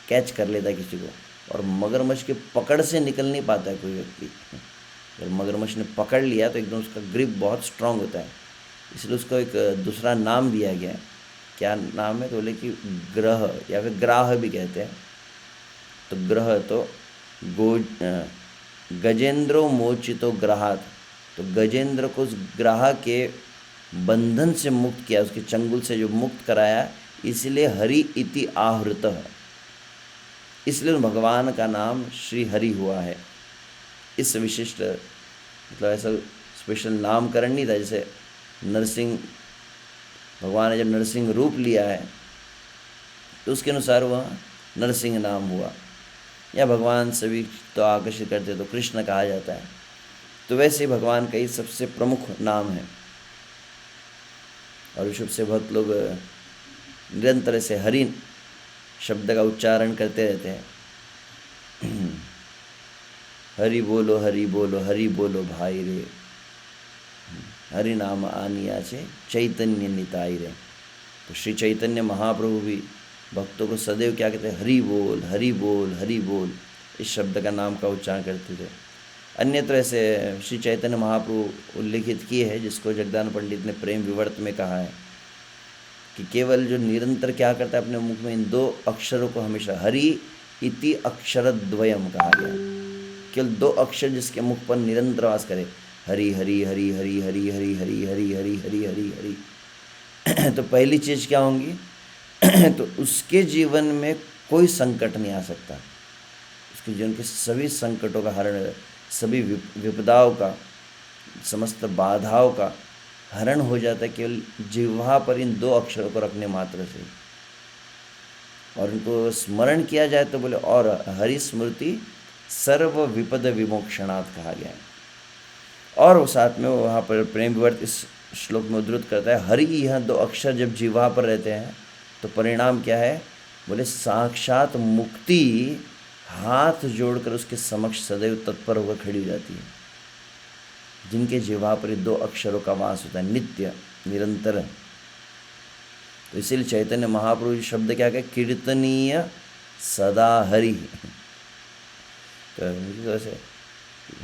कैच कर लेता है किसी को, और मगरमच्छ के पकड़ से निकल नहीं पाता है कोई व्यक्ति। अगर मगरमच्छ ने पकड़ लिया तो एकदम उसका ग्रिप बहुत स्ट्रांग होता है, इसलिए उसको एक दूसरा नाम दिया गया है। क्या नाम है? तो बोले कि ग्रह या फिर ग्राह भी कहते हैं। तो ग्रह तो गजेंद्रो मोचितो ग्रहात, तो गजेंद्र को उस ग्राह के बंधन से मुक्त किया, उसके चंगुल से जो मुक्त कराया, इसलिए हरि इति आहृत, इसलिए भगवान का नाम श्री हरि हुआ है। इस विशिष्ट मतलब ऐसा स्पेशल नामकरण नहीं था, जैसे नरसिंह, भगवान ने जब नरसिंह रूप लिया है तो उसके अनुसार वह नरसिंह नाम हुआ, या भगवान सभी तो आकर्षित करते तो कृष्ण कहा जाता है। तो वैसे ही भगवान का ही सबसे प्रमुख नाम है, और ऋषभ से भक्त लोग निरंतर से हरि शब्द का उच्चारण करते रहते हैं। हरि बोलो हरि बोलो हरि बोलो भाई रे, हरि नाम आनिया से चैतन्य निताई रे। तो श्री चैतन्य महाप्रभु भी भक्तों को सदैव क्या कहते हैं, हरि बोल हरि बोल हरि बोल, इस शब्द का नाम का उच्चारण करते थे। अन्यत्र ऐसे श्री चैतन्य महाप्रभु उल्लिखित किए हैं, जिसको जगदान पंडित ने प्रेम विवर्त में कहा है कि केवल जो निरंतर क्या करता है, अपने मुख में इन दो अक्षरों को हमेशा, हरि इति अक्षरद्वयम कहा गया। केवल दो अक्षर जिसके मुख पर निरंतर वास करे, हरि हरि हरि हरि हरि हरि हरि हरि हरि हरि हरि हरि। तो पहली चीज़ क्या होंगी? तो उसके जीवन में कोई संकट नहीं आ सकता। उसके जीवन के सभी संकटों का हरण, सभी विपदाओं का, समस्त बाधाओं का हरण हो जाता है केवल जिह्वा पर इन दो अक्षरों को रखने मात्र से। और इनको स्मरण किया जाए तो बोले, और हरि स्मृति सर्व विपद विमोक्षणात् कहा गया है। और वो साथ में वहाँ पर प्रेम विवर्त इस श्लोक में उद्धृत करता है, हरि यह दो अक्षर जब जिह्वा पर रहते हैं तो परिणाम क्या है? बोले साक्षात मुक्ति हाथ जोड़कर उसके समक्ष सदैव तत्पर होकर खड़ी हो जाती है। जिनके जिह्वा पर दो अक्षरों का वास होता है नित्य निरंतर। तो इसीलिए चैतन्य महाप्रभु शब्द क्या कहे? कीर्तनीय सदा हरि। तो मुझे तो ऐसे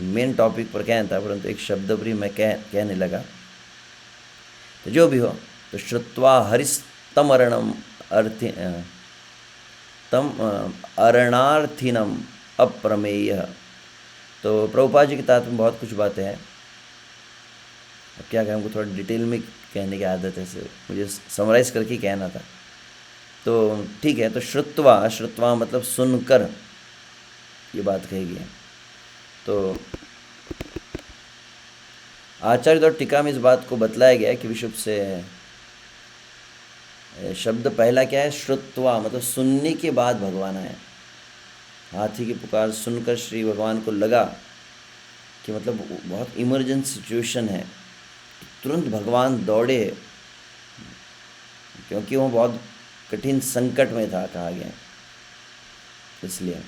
मेन टॉपिक पर कहना था, परंतु एक शब्द पर ही मैं कहने लगा। तो जो भी हो, तो श्रुत्वा हरिस्तमरणम अर्थि तम अरणार्थिनम अप्रमेय। तो प्रभुपाद जी की तात्पर्य में बहुत कुछ बातें हैं। अब क्या कहें, हमको थोड़ा डिटेल में कहने की आदत है, मुझे समराइज़ करके कहना था। तो ठीक है, तो श्रुत्वा, श्रुत्वा मतलब सुनकर ये बात कही गई है। तो आचार्य द्वारा टीका में इस बात को बतलाया गया है कि विशुद्ध से शब्द पहला क्या है? श्रुत्वा मतलब सुनने के बाद भगवान आए। हाथी की पुकार सुनकर श्री भगवान को लगा कि मतलब बहुत इमरजेंसी सिचुएशन है, तुरंत भगवान दौड़े, क्योंकि वो बहुत कठिन संकट में था, कहा गया, इसलिए।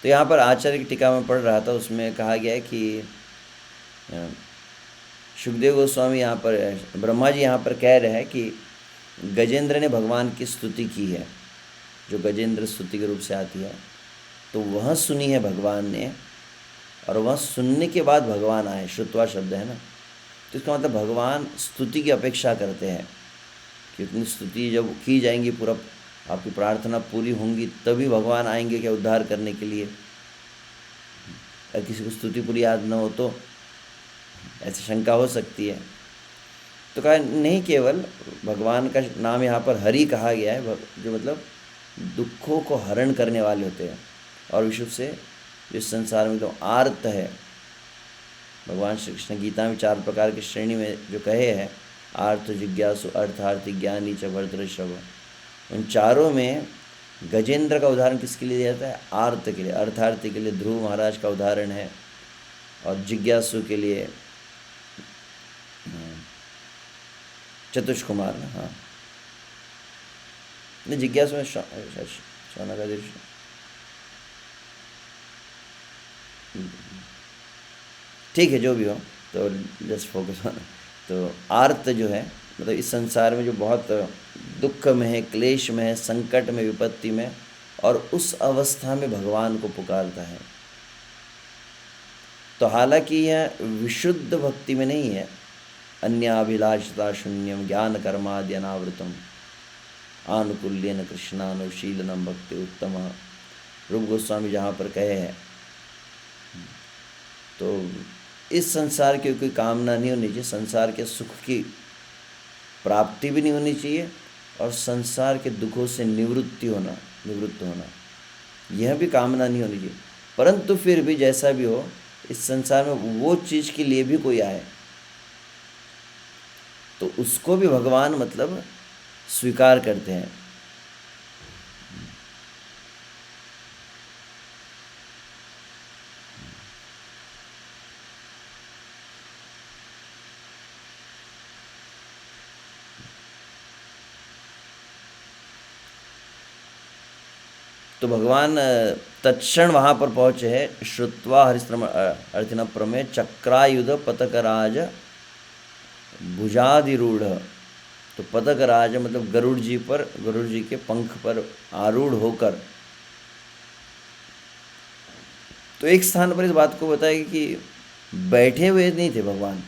तो यहाँ पर आचार्य की टीका में पढ़ रहा था, उसमें कहा गया है कि सुखदेव गोस्वामी यहाँ पर, ब्रह्मा जी यहाँ पर कह रहे हैं कि गजेंद्र ने भगवान की स्तुति की है, जो गजेंद्र स्तुति के रूप से आती है, तो वह सुनी है भगवान ने, और वह सुनने के बाद भगवान आए। श्रुत्वा शब्द है ना, तो इसका मतलब भगवान स्तुति की अपेक्षा करते हैं कि उतनी स्तुति जब की जाएंगी, पूरा आपकी प्रार्थना पूरी होंगी, तभी भगवान आएंगे क्या उद्धार करने के लिए। अगर किसी को स्तुति पूरी याद न हो तो ऐसी शंका हो सकती है। तो कहा नहीं, केवल भगवान का नाम यहाँ पर हरि कहा गया है, जो मतलब दुखों को हरण करने वाले होते हैं। और विशुद्ध से इस संसार में तो आर्त है, भगवान श्री कृष्ण गीता में 4 प्रकार की श्रेणी में जो कहे हैं, आर्त, जिज्ञासु, अर्थार्थी, ज्ञानी च भर्तृषभ, उन चारों में गजेंद्र का उदाहरण किसके लिए दिया जाता है? आर्त के लिए। अर्थार्थी के लिए ध्रुव महाराज का उदाहरण है, और जिज्ञासु के लिए चतुष कुमार ना, हाँ नहीं, जिज्ञासु में शौनकादि, ठीक है, जो भी हो, तो जस्ट फोकस ऑन। तो आर्त जो है मतलब इस संसार में जो बहुत दुख में है, क्लेश में है, संकट में, विपत्ति में, और उस अवस्था में भगवान को पुकारता है। तो हालांकि यह विशुद्ध भक्ति में नहीं है, अन्याभिलाषता शून्यम ज्ञान कर्मादि अनावृतम आनुकूल्यन कृष्णानुशीलनम भक्ति उत्तम, रूप गोस्वामी जहाँ पर कहे हैं। तो इस संसार की कोई कामना नहीं होनी चाहिए, संसार के सुख की प्राप्ति भी नहीं होनी चाहिए, और संसार के दुखों से निवृत्त होना यह भी कामना नहीं होनी चाहिए। परंतु फिर भी जैसा भी हो, इस संसार में वो चीज़ के लिए भी कोई आए तो उसको भी भगवान मतलब स्वीकार करते हैं। तो भगवान तत्क्षण वहाँ पर पहुँचे हैं। श्रुत्वा हरिश्रम अर्थिन प्रमेय चक्रायुध पतकराज भुजाधिरूढ़। तो पतकराज मतलब गरुड़ जी के पंख पर आरूढ़ होकर तो एक स्थान पर इस बात को बताया कि बैठे हुए नहीं थे भगवान,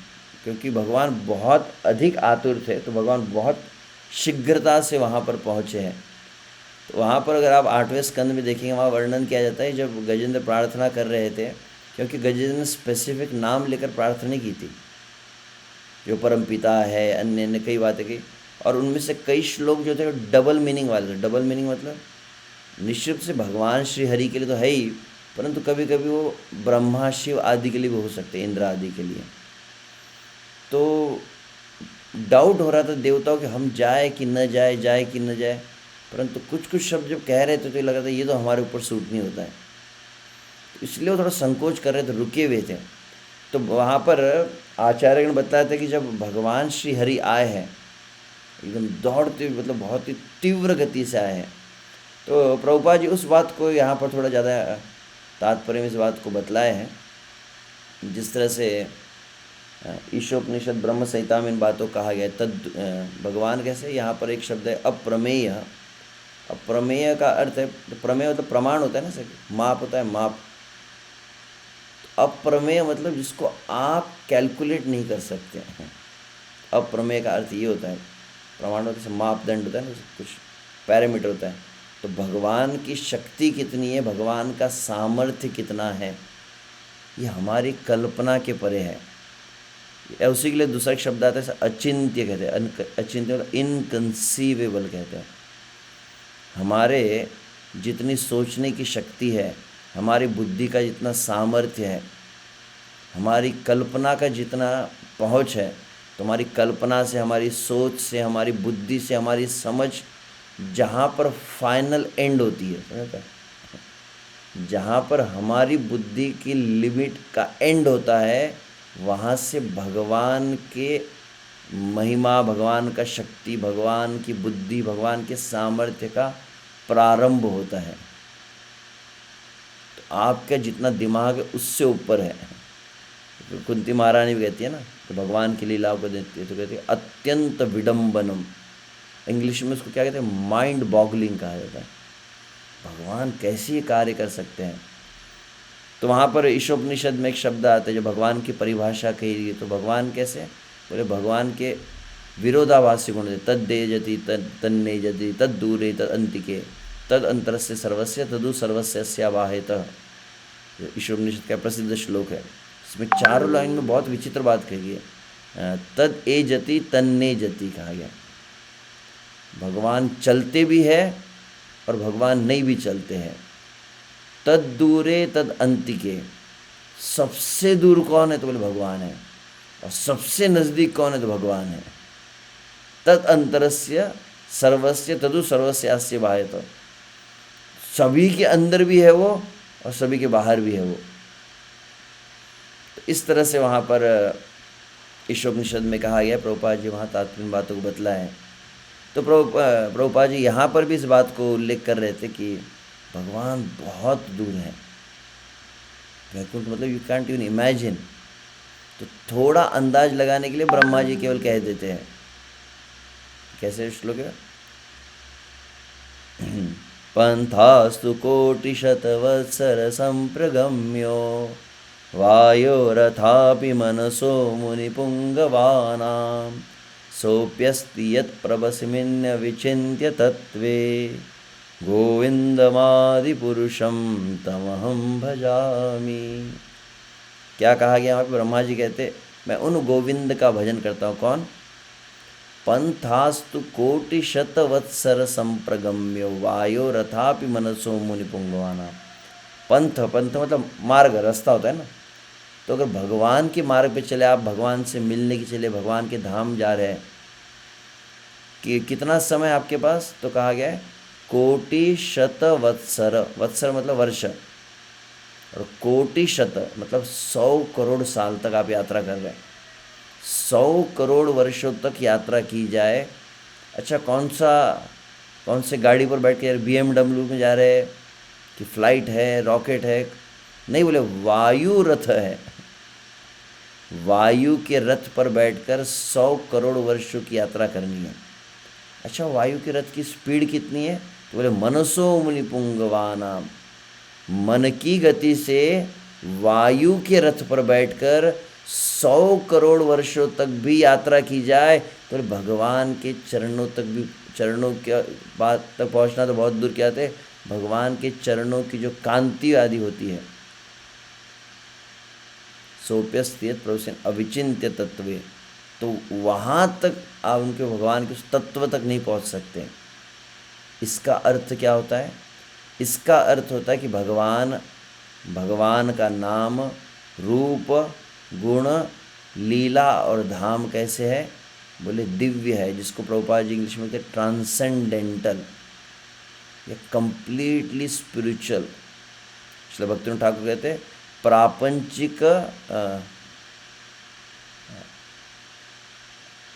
क्योंकि भगवान बहुत अधिक आतुर थे, तो भगवान बहुत शीघ्रता से वहाँ पर पहुँचे हैं। तो वहाँ पर अगर आप 8वें स्कंद में देखेंगे, वहाँ वर्णन किया जाता है जब गजेंद्र प्रार्थना कर रहे थे, क्योंकि गजेंद्र ने स्पेसिफिक नाम लेकर प्रार्थना नहीं की थी, जो परम पिता है, अन्य ने कई बातें की, और उनमें से कई श्लोक जो थे डबल मीनिंग वाले थे। डबल मीनिंग मतलब निश्चित से भगवान श्री हरि के लिए तो है ही, परंतु कभी कभी वो ब्रह्मा शिव आदि के लिए भी हो सकते हैं, इंद्र आदि के लिए। तो डाउट हो रहा था देवताओं कि हम जाए कि न जाए, जाए कि न जाए, परंतु कुछ कुछ शब्द जब कह रहे थे तो ये लग रहा था ये तो हमारे ऊपर सूट नहीं होता है, तो इसलिए वो थोड़ा संकोच कर रहे थे, रुके हुए थे। तो वहाँ पर आचार्यगण बताया था कि जब भगवान श्री हरि आए हैं एकदम दौड़ते, मतलब बहुत ही तीव्र गति से आए हैं, तो प्रभुपाद जी उस बात को यहाँ पर थोड़ा ज़्यादा तात्पर्य में इस बात को बतलाए हैं। जिस तरह से ईशोपनिषद ब्रह्म संहिता में इन बातों को कहा गया है, तद भगवान कैसे, यहाँ पर एक शब्द है अप्रमेय। अप्रमेय का अर्थ है, प्रमेय मतलब प्रमाण होता है ना सर, माप होता है, माप। अप्रमेय मतलब जिसको आप कैलकुलेट नहीं कर सकते हैं। अप्रमेय का अर्थ ये होता है, प्रमाण होता है मापदंड होता है ना, कुछ पैरामीटर होता है। तो भगवान की शक्ति कितनी है, भगवान का सामर्थ्य कितना है, ये हमारी कल्पना के परे है। उसी के लिए दूसरा एक शब्द आता है अचिंत्य कहते हैं। अचिंत्य मतलब इनकंसीवेबल कहते हैं। हमारे जितनी सोचने की शक्ति है, हमारी बुद्धि का जितना सामर्थ्य है, हमारी कल्पना का जितना पहुँच है, तो हमारी कल्पना से, हमारी सोच से, हमारी बुद्धि से, हमारी समझ जहाँ पर फाइनल एंड होती है, समझता है, जहाँ पर हमारी बुद्धि की लिमिट का एंड होता है, वहाँ से भगवान के महिमा, भगवान का शक्ति, भगवान की बुद्धि, भगवान के सामर्थ्य का प्रारंभ होता है। तो आपका जितना दिमाग है उससे ऊपर है। तो कुंती महारानी भी कहती है ना, तो भगवान की लीलाओं को देखती है तो कहती है अत्यंत विडम्बनम। इंग्लिश में उसको क्या कहते हैं, माइंड बॉगलिंग कहा जाता है। भगवान कैसे ये कार्य कर सकते हैं। तो वहाँ पर ईशोपनिषद में एक शब्द आता है जो भगवान की परिभाषा कही गई। तो भगवान कैसे, बोले भगवान के विरोधाभासी गुण, तद्दे जति तन्ने जति तद दूरे तद अंतिके तद अंतरस्य सर्वस्य तदु सर्वस्य वाहेत। ईशोपनिषद का प्रसिद्ध श्लोक है। इसमें चारों लाइन में बहुत विचित्र बात कही है। तद ए जति तन्ने जति कहा गया। भगवान चलते भी है और भगवान नहीं भी चलते हैं। तद दूरे तद अंतिके, सबसे दूर कौन है तो बोले भगवान है, और सबसे नज़दीक कौन है तो भगवान है। तद अंतरस्य सर्वस्य तदु सर्वस्य अस्य वाहेत, सभी के अंदर भी है वो और सभी के बाहर भी है वो। तो इस तरह से वहाँ पर ईशोपनिषद में कहा गया। प्रभुपाद जी वहाँ तात्पर्य बातों को बतलाए। तो प्रभुपाद जी यहाँ पर भी इस बात को उल्लेख कर रहे थे कि भगवान बहुत दूर है, वैकुंठ मतलब यू कैंट इवन इमेजिन। तो थोड़ा अंदाज लगाने के लिए ब्रह्मा जी केवल कह देते हैं, कैसे श्लोक है, पंथास्तु कोटिशतवत्सर संप्रगम्यो वायोरथापि मनसो मुनिपुंगवानां सोऽप्यस्ति यत्प्रभस्मिन् विचिन्त्य तत्त्वे गोविंदमादिपुरुषम तमहम भजामि। क्या कहा गया वहाँ पे, ब्रह्मा जी कहते मैं उन गोविंद का भजन करता हूँ। कौन, पंथास्तु कोटि शतवत्सर संप्रगम्यो वायो रथापि मनसो मुनिपुंगवाना। पंथ, पंथ मतलब मार्ग, रास्ता होता है ना। तो अगर भगवान के मार्ग पे चले, आप भगवान से मिलने के चले, भगवान के धाम जा रहे हैं, कि कितना समय आपके पास, तो कहा गया है कोटि शत वत्सर, वत्सर मतलब वर्ष, और कोटि शत मतलब 100 करोड़ साल तक आप यात्रा कर रहे हैं। 100 करोड़ वर्षों तक यात्रा की जाए। अच्छा, कौन से गाड़ी पर बैठ के, यार BMW में जा रहे हैं कि फ्लाइट है, रॉकेट है, नहीं, बोले वायु रथ है। वायु के रथ पर बैठकर 100 करोड़ वर्षों की यात्रा करनी है। अच्छा, वायु के रथ की स्पीड कितनी है, तो बोले मनसो मुनिपुंगवाना, मन की गति से वायु के रथ पर बैठकर 100 करोड़ वर्षों तक भी यात्रा की जाए तो भगवान के चरणों तक भी, चरणों के बात तक पहुंचना तो बहुत दूर क्या थे, भगवान के चरणों की जो कांति आदि होती है, सोप्यस्थित प्रवचन अविचिन्त्य तत्वे, तो वहाँ तक आप उनके भगवान के उस तत्व तक नहीं पहुँच सकते। इसका अर्थ क्या होता है? इसका अर्थ होता है कि भगवान का नाम, रूप, गुण, लीला और धाम कैसे है? बोले दिव्य है, जिसको प्रभुपाद जी इंग्लिश में कहते हैं ट्रांसेंडेंटल या कंप्लीटली स्पिरिचुअल। इसलिए भक्तिनाथ ठाकुर कहते हैं प्रापंचिक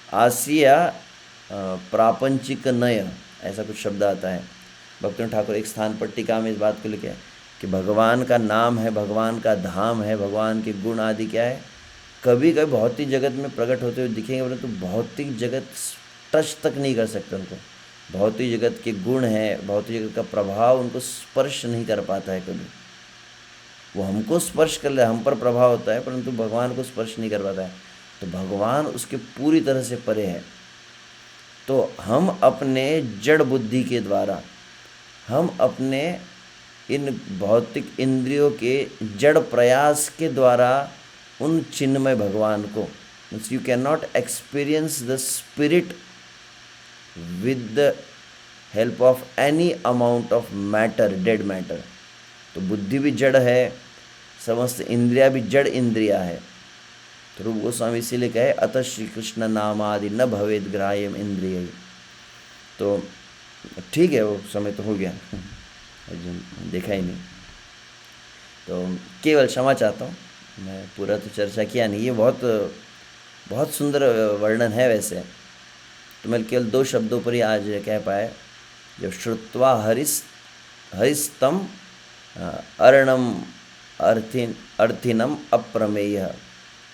आसिया प्रापंचिक नय, ऐसा कुछ शब्द आता है। भक्तिनाथ ठाकुर एक स्थान पर टीका में इस बात को लिखे कि भगवान का नाम है, भगवान का धाम है, भगवान के गुण आदि क्या है, कभी कभी भौतिक जगत में प्रकट होते हुए दिखेंगे, परंतु भौतिक जगत टच तक नहीं कर सकते उनको। भौतिक जगत के गुण हैं, भौतिक जगत का प्रभाव उनको स्पर्श नहीं कर पाता है कभी। वो हमको स्पर्श कर ले, हम पर प्रभाव होता है, परंतु भगवान को स्पर्श नहीं कर पाता है। तो भगवान उसके पूरी तरह से परे है। तो हम अपने जड़ बुद्धि के द्वारा, हम अपने इन भौतिक इंद्रियों के जड़ प्रयास के द्वारा उन चिन्मय भगवान को, you can not experience the spirit with the help of any amount of matter, dead matter. तो बुद्धि भी जड़ है, समस्त इंद्रिया भी जड़ इंद्रिया है। तो रूप गोस्वामी इसीलिए कहे अतः श्री कृष्ण नामादि न भवेद ग्राह्यम इंद्रिय। तो ठीक है, वो समय तो हो गया, देखा ही नहीं, तो केवल क्षमा चाहता हूँ, मैं पूरा तो चर्चा किया नहीं। ये बहुत सुंदर वर्णन है वैसे, तो मैं केवल 2 शब्दों पर ही आज कह पाए। जब श्रुत्वा हरिस्तम अर्णम अर्थिनम अप्रमेय,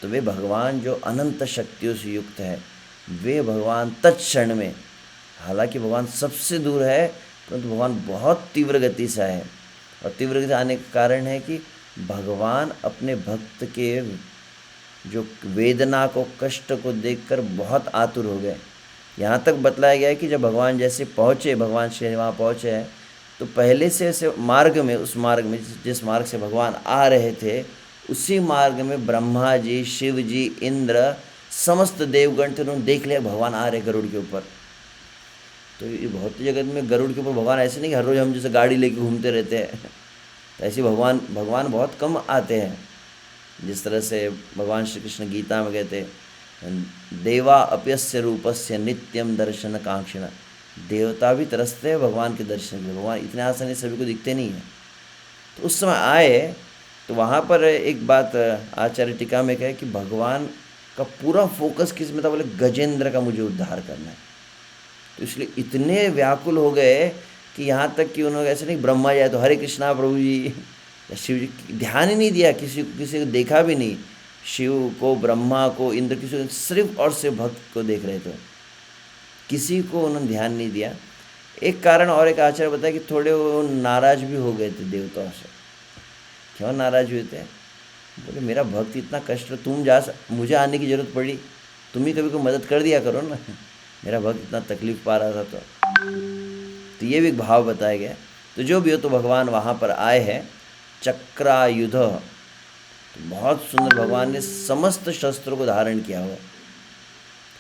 तो वे भगवान जो अनंत शक्तियों से युक्त है, वे भगवान तत्क्षण में, हालांकि भगवान सबसे दूर है, परंतु भगवान बहुत तीव्र गति से है। और तीव्र गति से आने का कारण है कि भगवान अपने भक्त के जो वेदना को, कष्ट को देखकर बहुत आतुर हो गए। यहाँ तक बतलाया गया है कि जब भगवान जैसे पहुँचे, भगवान श्री वहाँ पहुँचे हैं, तो पहले से ऐसे मार्ग में, उस मार्ग में जिस मार्ग से भगवान आ रहे थे, उसी मार्ग में ब्रह्मा जी, शिव जी, इंद्र, समस्त देवगण थे, उन्होंने देख लिया भगवान आ रहे गरुड़ के ऊपर। तो ये भौतिक जगत में गरुड़ के ऊपर भगवान ऐसे नहीं कि हर रोज़ हम जैसे गाड़ी लेके घूमते रहते हैं, तो ऐसे भगवान बहुत कम आते हैं। जिस तरह से भगवान श्री कृष्ण गीता में कहते देवा अप्यस्य रूपस्य नित्यम दर्शन कांक्षिण, देवता भी तरसते हैं भगवान के दर्शन के लिए। भगवान इतने आसानी सभी को दिखते नहीं हैं। तो उस समय आए, तो वहाँ पर एक बात आचार्य टीका में कहे कि भगवान का पूरा फोकस किस में था? बोले गजेंद्र का मुझे उद्धार करना है। तो इसलिए इतने व्याकुल हो गए कि यहाँ तक कि उन्होंने ऐसे नहीं, ब्रह्मा जाए तो हरे कृष्णा प्रभु जी या शिव जी, ध्यान ही नहीं दिया, किसी को देखा भी नहीं, शिव को, ब्रह्मा को, इंद्र, किसी को, सिर्फ और सिर्फ भक्त को देख रहे थे, किसी को उन्होंने ध्यान नहीं दिया। एक कारण और एक आचार्य बताया कि थोड़े वो नाराज भी हो गए थे देवताओं से। क्यों नाराज हुए थे? बोले मेरा भक्त इतना कष्ट, तुम मुझे आने की ज़रूरत पड़ी, तुम ही कभी को मदद कर दिया करो ना, मेरा भक्त इतना तकलीफ पा रहा था। तो ये भी एक भाव बताया गया। तो जो भी हो, तो भगवान वहाँ पर आए हैं चक्रायुध, तो बहुत सुंदर, भगवान ने समस्त शस्त्रों को धारण किया हुआ।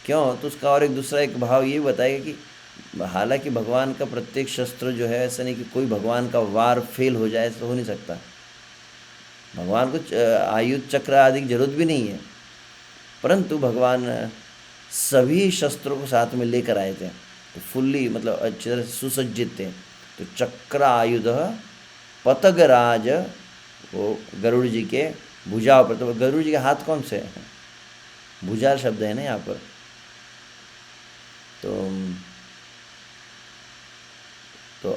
क्यों? तो उसका और एक दूसरा एक भाव ये बताएगा कि हालांकि भगवान का प्रत्येक शस्त्र जो है, ऐसा नहीं कि कोई भगवान का वार फेल हो जाए, ऐसा हो नहीं सकता। भगवान को आयुध चक्र आदि की जरूरत भी नहीं है, परंतु भगवान सभी शस्त्रों को साथ में लेकर आए थे, तो फुल्ली मतलब अच्छी तरह से सुसज्जित थे। तो चक्र आयुध पतगराज, वो गरुड़ जी के भुजाओं पर। तो गरुड़ जी के हाथ कौन से? भुजा शब्द है ना यहाँ पर। तो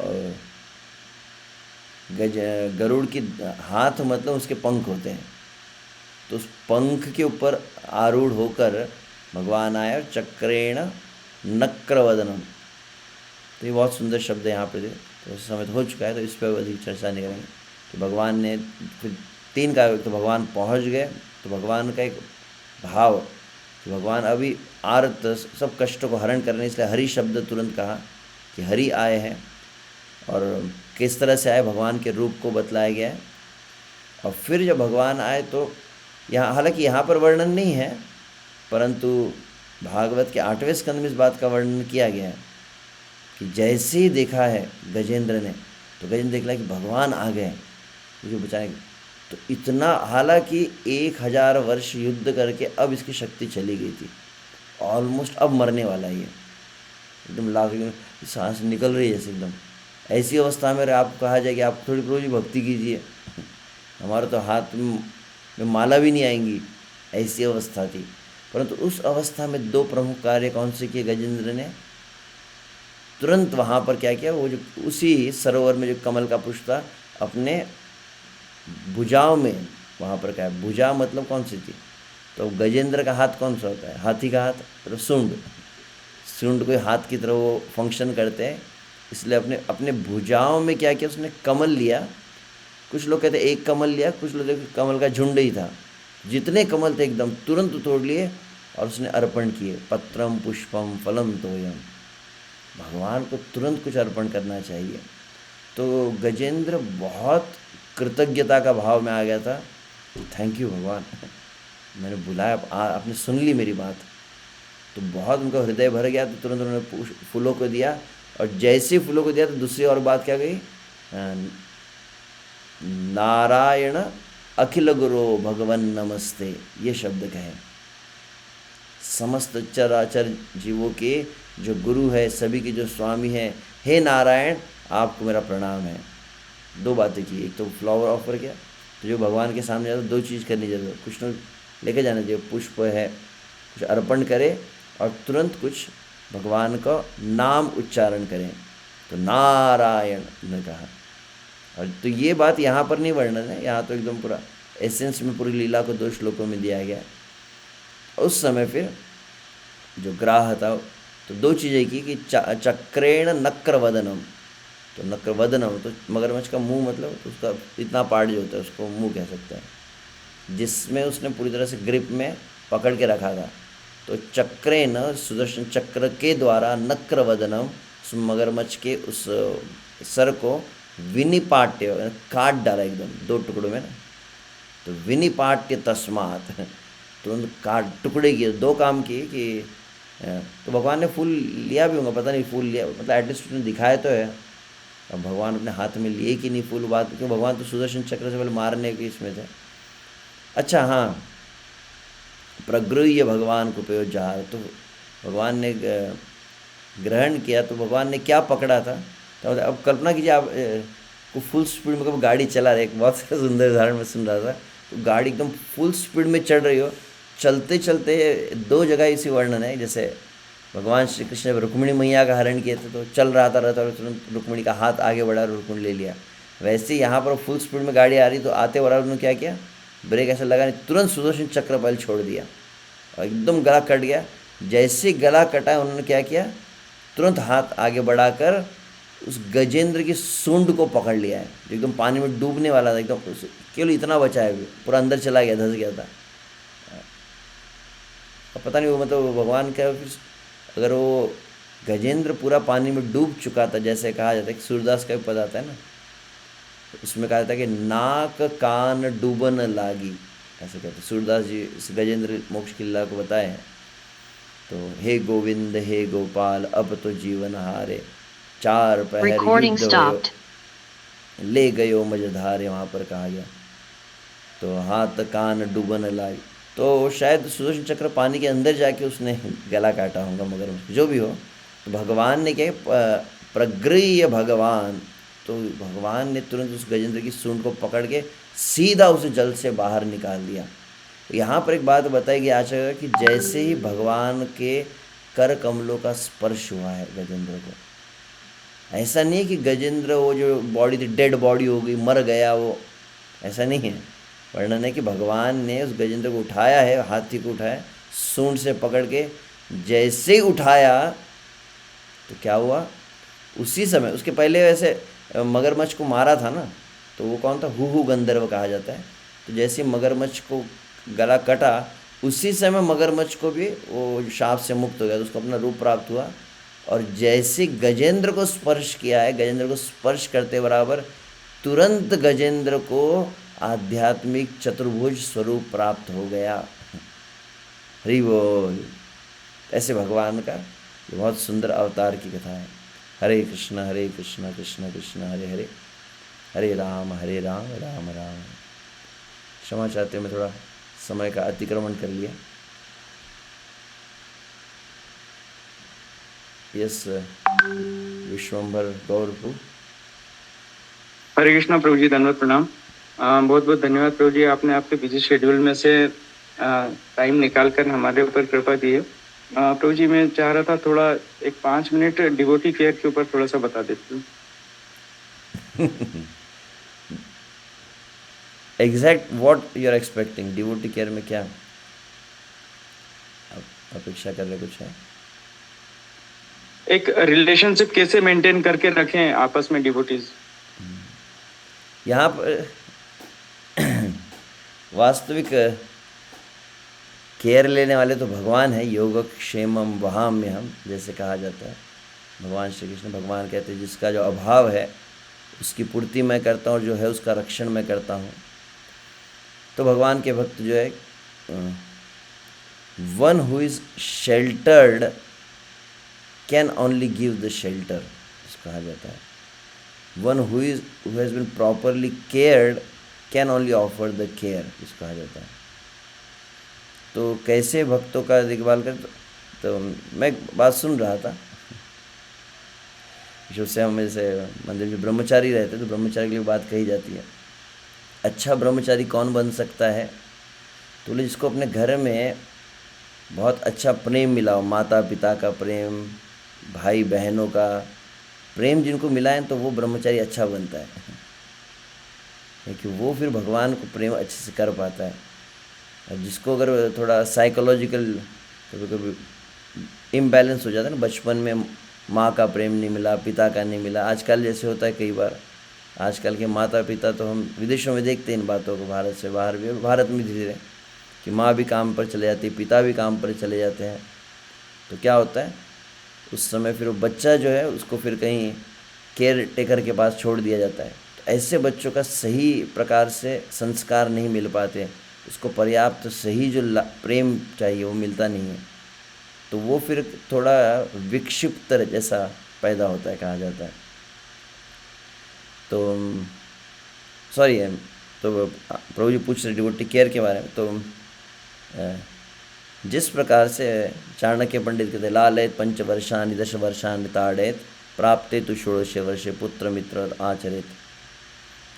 गरुड़ की हाथ मतलब उसके पंख होते हैं, तो उस पंख के ऊपर आरूढ़ होकर भगवान आए, और चक्रेण नक्रवदनम। तो ये बहुत सुंदर शब्द है यहाँ पे। तो उस समय तो हो चुका है, तो इस पर अधिक चर्चा नहीं करेंगे कि भगवान ने फिर 3 कार्य। तो भगवान पहुंच गए, तो भगवान का एक भाव कि भगवान अभी आर्त सब कष्टों को हरण करने, इसलिए हरि शब्द तुरंत कहा कि हरि आए हैं। और किस तरह से आए, भगवान के रूप को बतलाया गया है। और फिर जब भगवान आए तो यहाँ, हालांकि यहाँ पर वर्णन नहीं है, परंतु भागवत के 8वें स्कंद में इस बात का वर्णन किया गया है कि जैसे ही देखा है गजेंद्र ने, तो गजेंद्र देख लिया कि भगवान आ गए मुझे बचाएंगे। तो इतना, हालांकि 1000 वर्ष युद्ध करके अब इसकी शक्ति चली गई थी, ऑलमोस्ट अब मरने वाला ही है, एकदम लाख सांस निकल रही है जैसे एकदम। ऐसी अवस्था में आपको कहा जाए कि आप थोड़ी रोज ही भक्ति कीजिए, हमारे तो हाथ में माला भी नहीं आएंगी, ऐसी अवस्था थी। परंतु उस अवस्था में 2 प्रमुख कार्य कौन से किए गजेंद्र ने? तुरंत वहाँ पर क्या किया, वो जो उसी सरोवर में जो कमल का पुष्प था, अपने भुजाओं में, वहाँ पर क्या है, भुजा मतलब कौन सी थी, तो गजेंद्र का हाथ कौन सा होता है, हाथी का हाथ, तो सूंड कोई हाथ की तरह वो फंक्शन करते हैं, इसलिए अपने अपने भुजाओं में क्या किया उसने, कमल लिया। कुछ लोग कहते एक कमल लिया, कुछ लोग कहते कमल का झुंड ही था, जितने कमल थे एकदम तुरंत तोड़ लिए और उसने अर्पण किए। पत्रम पुष्पम फलम तोयम, भगवान को तुरंत कुछ अर्पण करना चाहिए। तो गजेंद्र बहुत कृतज्ञता का भाव में आ गया था, थैंक यू भगवान, मैंने बुलाया, आपने सुन ली मेरी बात। तो बहुत उनका हृदय भर गया, तो तुरंत उन्होंने फूलों को दिया। और जैसे फूलों को दिया तो दूसरी और बात क्या गई, नारायण अखिल गुरो भगवन नमस्ते, ये शब्द कहे। समस्त चराचर जीवों के जो गुरु है, सभी के जो स्वामी है, हे नारायण आपको मेरा प्रणाम है। 2 बातें की, एक तो फ्लावर ऑफर किया, तो जो भगवान के सामने जाता 2 चीज़ करनी चाहिए, कुछ न लेके जाना चाहिए, पुष्प है कुछ अर्पण करे और तुरंत कुछ भगवान का नाम उच्चारण करें। तो नारायण ने कहा। और तो ये बात यहाँ पर नहीं वर्णन है, यहाँ तो एकदम पूरा एसेंस में पूरी लीला को 2 श्लोकों में दिया गया। उस समय फिर जो ग्राह था, तो 2 चीज़ें की कि चक्रेण नक्र वदनम, तो नक्र वदनम तो मगरमच्छ का मुंह, मतलब उसका इतना पार्ट जो होता है उसको मुंह कह सकते हैं, जिसमें उसने पूरी तरह से ग्रिप में पकड़ के रखा था। तो चक्रेण, सुदर्शन चक्र के द्वारा, नक्र वदनम, उस मगरमच्छ के उस सर को विनिपाट्य, काट डाला एकदम 2 टुकड़ों में ना। तो विनिपाट्य तस्मात्, तुरंत काट टुकड़े किए। 2 काम किए कि तो भगवान ने फूल लिया भी होगा, पता नहीं फूल लिया, मतलब एटलीस्ट उसने दिखाया तो है। अब भगवान अपने हाथ में लिए कि नहीं फूल, बात क्यों, भगवान तो सुदर्शन चक्र से पहले मारने के इसमें थे। अच्छा हाँ, प्रगृह्य भगवान को उपयोजार, तो भगवान ने ग्रहण किया, तो भगवान ने क्या पकड़ा था। तो अब कल्पना कीजिए आप को फुल स्पीड में कभी गाड़ी चला रहे, एक बहुत सुंदर उदाहरण में सुन रहा था, तो गाड़ी एकदम फुल स्पीड में चल रही हो, चलते चलते 2 जगह इसी वर्णन है, जैसे भगवान श्री कृष्ण ने रुक्मिणी मैया का हरण किए थे, तो चल रहा था रहता और तुरंत रुक्मिणी का हाथ आगे बढ़ा, रुक्मिणी ले लिया। वैसे ही यहाँ पर फुल स्पीड में गाड़ी आ रही, तो आते और उन्होंने क्या किया, ब्रेक ऐसा लगा नहीं, तुरंत सुदर्शन चक्र पहले छोड़ दिया और एकदम गला कट गया। जैसे गला कटा, उन्होंने क्या किया, तुरंत हाथ आगे बढ़ाकर उस गजेंद्र की सूंड को पकड़ लिया है, जो एकदम पानी में डूबने वाला था, एकदम केवल इतना बचा है, पूरा अंदर चला गया, धंस गया था। अब पता नहीं वो, मतलब भगवान क्या, फिर अगर वो गजेंद्र पूरा पानी में डूब चुका था, जैसे कहा जाता है कि सूरदास का भी पद आता है ना, उसमें कहा जाता है कि नाक कान डूबन लागी, ऐसे कहते सूरदास जी इस गजेंद्र मोक्ष की लीला को बताए हैं। तो हे गोविंद हे गोपाल अब तो जीवन हारे, 4 पहर युद्ध भयो ले गयो मझधारे, वहाँ पर कहा गया। तो हाथ कान डूबन लागी, तो शायद सुदर्शन चक्र पानी के अंदर जाके उसने गला काटा होगा, मगर जो भी हो, तो भगवान ने क्या, प्रगृह्य भगवान, तो भगवान ने तुरंत उस गजेंद्र की सूंड को पकड़ के सीधा उसे जल से बाहर निकाल दिया। तो यहाँ पर एक बात बताई गई आचार्य कि जैसे ही भगवान के कर कमलों का स्पर्श हुआ है गजेंद्र को, ऐसा नहीं है कि गजेंद्र वो जो बॉडी थी डेड बॉडी हो गई, मर गया वो, ऐसा नहीं है। वर्णन है कि भगवान ने उस गजेंद्र को उठाया है, हाथी को उठाया, सूंड से पकड़ के जैसे ही उठाया, तो क्या हुआ, उसी समय, उसके पहले वैसे मगरमच्छ को मारा था ना, तो वो कौन था, हुहु गंधर्व कहा जाता है। तो जैसे मगरमच्छ को गला कटा, उसी समय मगरमच्छ को भी वो शाप से मुक्त हो गया, तो उसको अपना रूप प्राप्त हुआ। और जैसे गजेंद्र को स्पर्श किया है, गजेंद्र को स्पर्श करते बराबर तुरंत गजेंद्र को आध्यात्मिक चतुर्भुज स्वरूप प्राप्त हो गया। हरि बोल। ऐसे भगवान का ये बहुत सुंदर अवतार की कथा है। हरे कृष्ण कृष्ण कृष्ण हरे हरे, हरे राम राम राम। क्षमा चाहते मैं थोड़ा समय का अतिक्रमण कर लिया। यस विश्वम्भर गौरपु। हरे कृष्णा प्रभु जी, धन्यवाद, प्रणाम। बहुत बहुत धन्यवाद प्रभु जी, आपने आपके बिजी शेड्यूल में से टाइम निकाल कर हमारे ऊपर कृपा दी है। प्रभु जी, मैं चाह रहा था थोड़ा एक 5 मिनट डिवोटी केयर के ऊपर थोड़ा सा बता देते हैं। Exact what you are expecting? Devotee care में क्या अपेक्षा कर रहे? कुछ है? एक रिलेशनशिप कैसे मेंटेन करके रखें आपस में डिवोटीज। यहाँ पर वास्तविक केयर लेने वाले तो भगवान है। योगक्षेमम वहाम्य हम, जैसे कहा जाता है। भगवान श्री कृष्ण, भगवान कहते हैं जिसका जो अभाव है उसकी पूर्ति मैं करता हूँ, जो है उसका रक्षण मैं करता हूँ। तो भगवान के भक्त जो है, one who is sheltered can only give the shelter, कहा जाता है। One who has been properly cared can only offer the care, कहा जाता है। तो कैसे भक्तों का देखभाल कर, तो मैं बात सुन रहा था। जो से हम जैसे मंदिर में ब्रह्मचारी रहते, तो ब्रह्मचारी के लिए बात कही जाती है। अच्छा ब्रह्मचारी कौन बन सकता है? तो बोले जिसको अपने घर में बहुत अच्छा प्रेम मिला हो, माता पिता का प्रेम, भाई बहनों का प्रेम जिनको मिला है, तो वो ब्रह्मचारी अच्छा बनता है, क्योंकि वो फिर भगवान को प्रेम अच्छे से कर पाता है। और जिसको अगर थोड़ा साइकोलॉजिकल कभी कभी इम्बैलेंस हो जाता है ना, बचपन में माँ का प्रेम नहीं मिला, पिता का नहीं मिला। आजकल जैसे होता है कई बार, आजकल के माता पिता तो हम विदेशों में देखते हैं इन बातों को, भारत से बाहर भी, भारत में धीरे धीरे, कि माँ भी काम पर चले जाती है, पिता भी काम पर चले जाते हैं। तो क्या होता है उस समय, फिर वो बच्चा जो है उसको फिर कहीं केयर टेकर के पास छोड़ दिया जाता है। तो ऐसे बच्चों का सही प्रकार से संस्कार नहीं मिल पाते, उसको पर्याप्त सही जो प्रेम चाहिए वो मिलता नहीं है। तो वो फिर थोड़ा विक्षिप्त जैसा पैदा होता है, कहा जाता है। तो सॉरी है, तो प्रभु जी पूछ रहे डिवोटी केयर के बारे में। तो जिस प्रकार से चाणक्य पंडित कहते लालयत पंचवर्षानि दशवर्षानि ताड़ेत प्राप्ते तो षोडशे वर्षे पुत्र मित्र आचरित।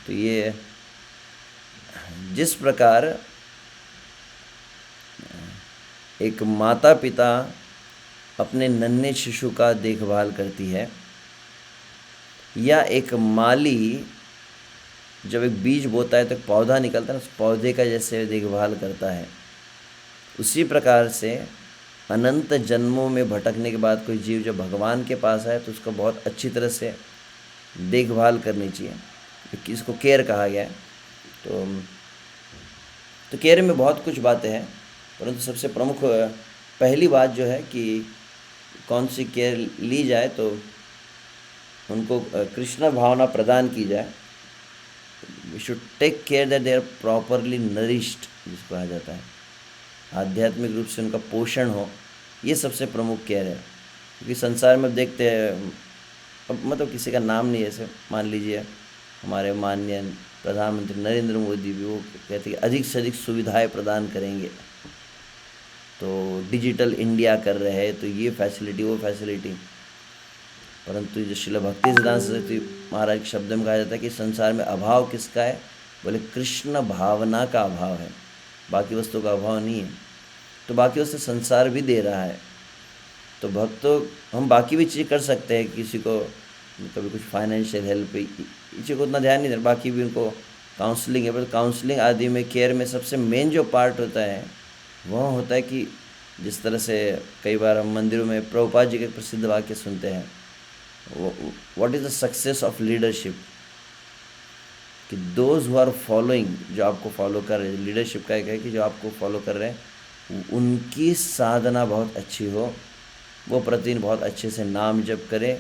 तो ये जिस प्रकार एक माता पिता अपने नन्हे शिशु का देखभाल करती है, या एक माली जब एक बीज बोता है तो एक पौधा निकलता है, उस पौधे का जैसे देखभाल करता है, उसी प्रकार से अनंत जन्मों में भटकने के बाद कोई जीव जब भगवान के पास आए तो उसको बहुत अच्छी तरह से देखभाल करनी चाहिए, क्योंकि इसको केयर कहा गया है। तो केयर में बहुत कुछ बातें हैं, परंतु सबसे प्रमुख पहली बात जो है कि कौन सी केयर ली जाए, तो उनको कृष्ण भावना प्रदान की जाए। We should take care that they are properly nourished, जिसको कहा जाता है, आध्यात्मिक रूप से उनका पोषण हो। ये सबसे प्रमुख केयर है, क्योंकि संसार में देखते हैं, अब मतलब किसी का नाम नहीं है, ऐसे मान लीजिए हमारे माननीय प्रधानमंत्री नरेंद्र मोदी भी वो कहते हैं कि अधिक से अधिक सुविधाएं प्रदान करेंगे, तो डिजिटल इंडिया कर रहे हैं, तो ये फैसिलिटी वो फैसिलिटी। परंतु जो श्रील भक्ति सिद्धांत सरस्वती महाराज के शब्द में कहा जाता है कि संसार में अभाव किसका है? बोले कृष्ण भावना का अभाव है, बाकी वस्तु का अभाव नहीं है। तो बाकी वस्तु संसार भी दे रहा है, तो भक्तों हम बाकी भी चीज़ कर सकते हैं। किसी को कभी कुछ फाइनेंशियल हेल्प, किसी को उतना ध्यान नहीं देना, बाकी भी उनको काउंसलिंग है, पर काउंसलिंग आदि में केयर में सबसे मेन जो पार्ट होता है वह होता है कि जिस तरह से कई बार हम मंदिरों में प्रभुपाद जी के प्रसिद्ध वाक्य सुनते हैं, what is the success of leadership? कि दोज हु आर फॉलोइंग, जो आपको फॉलो कर रहे हैं, लीडरशिप का एक है कि जो आपको फॉलो कर रहे हैं उनकी साधना बहुत अच्छी हो, वो प्रतिदिन बहुत अच्छे से नाम जप करें।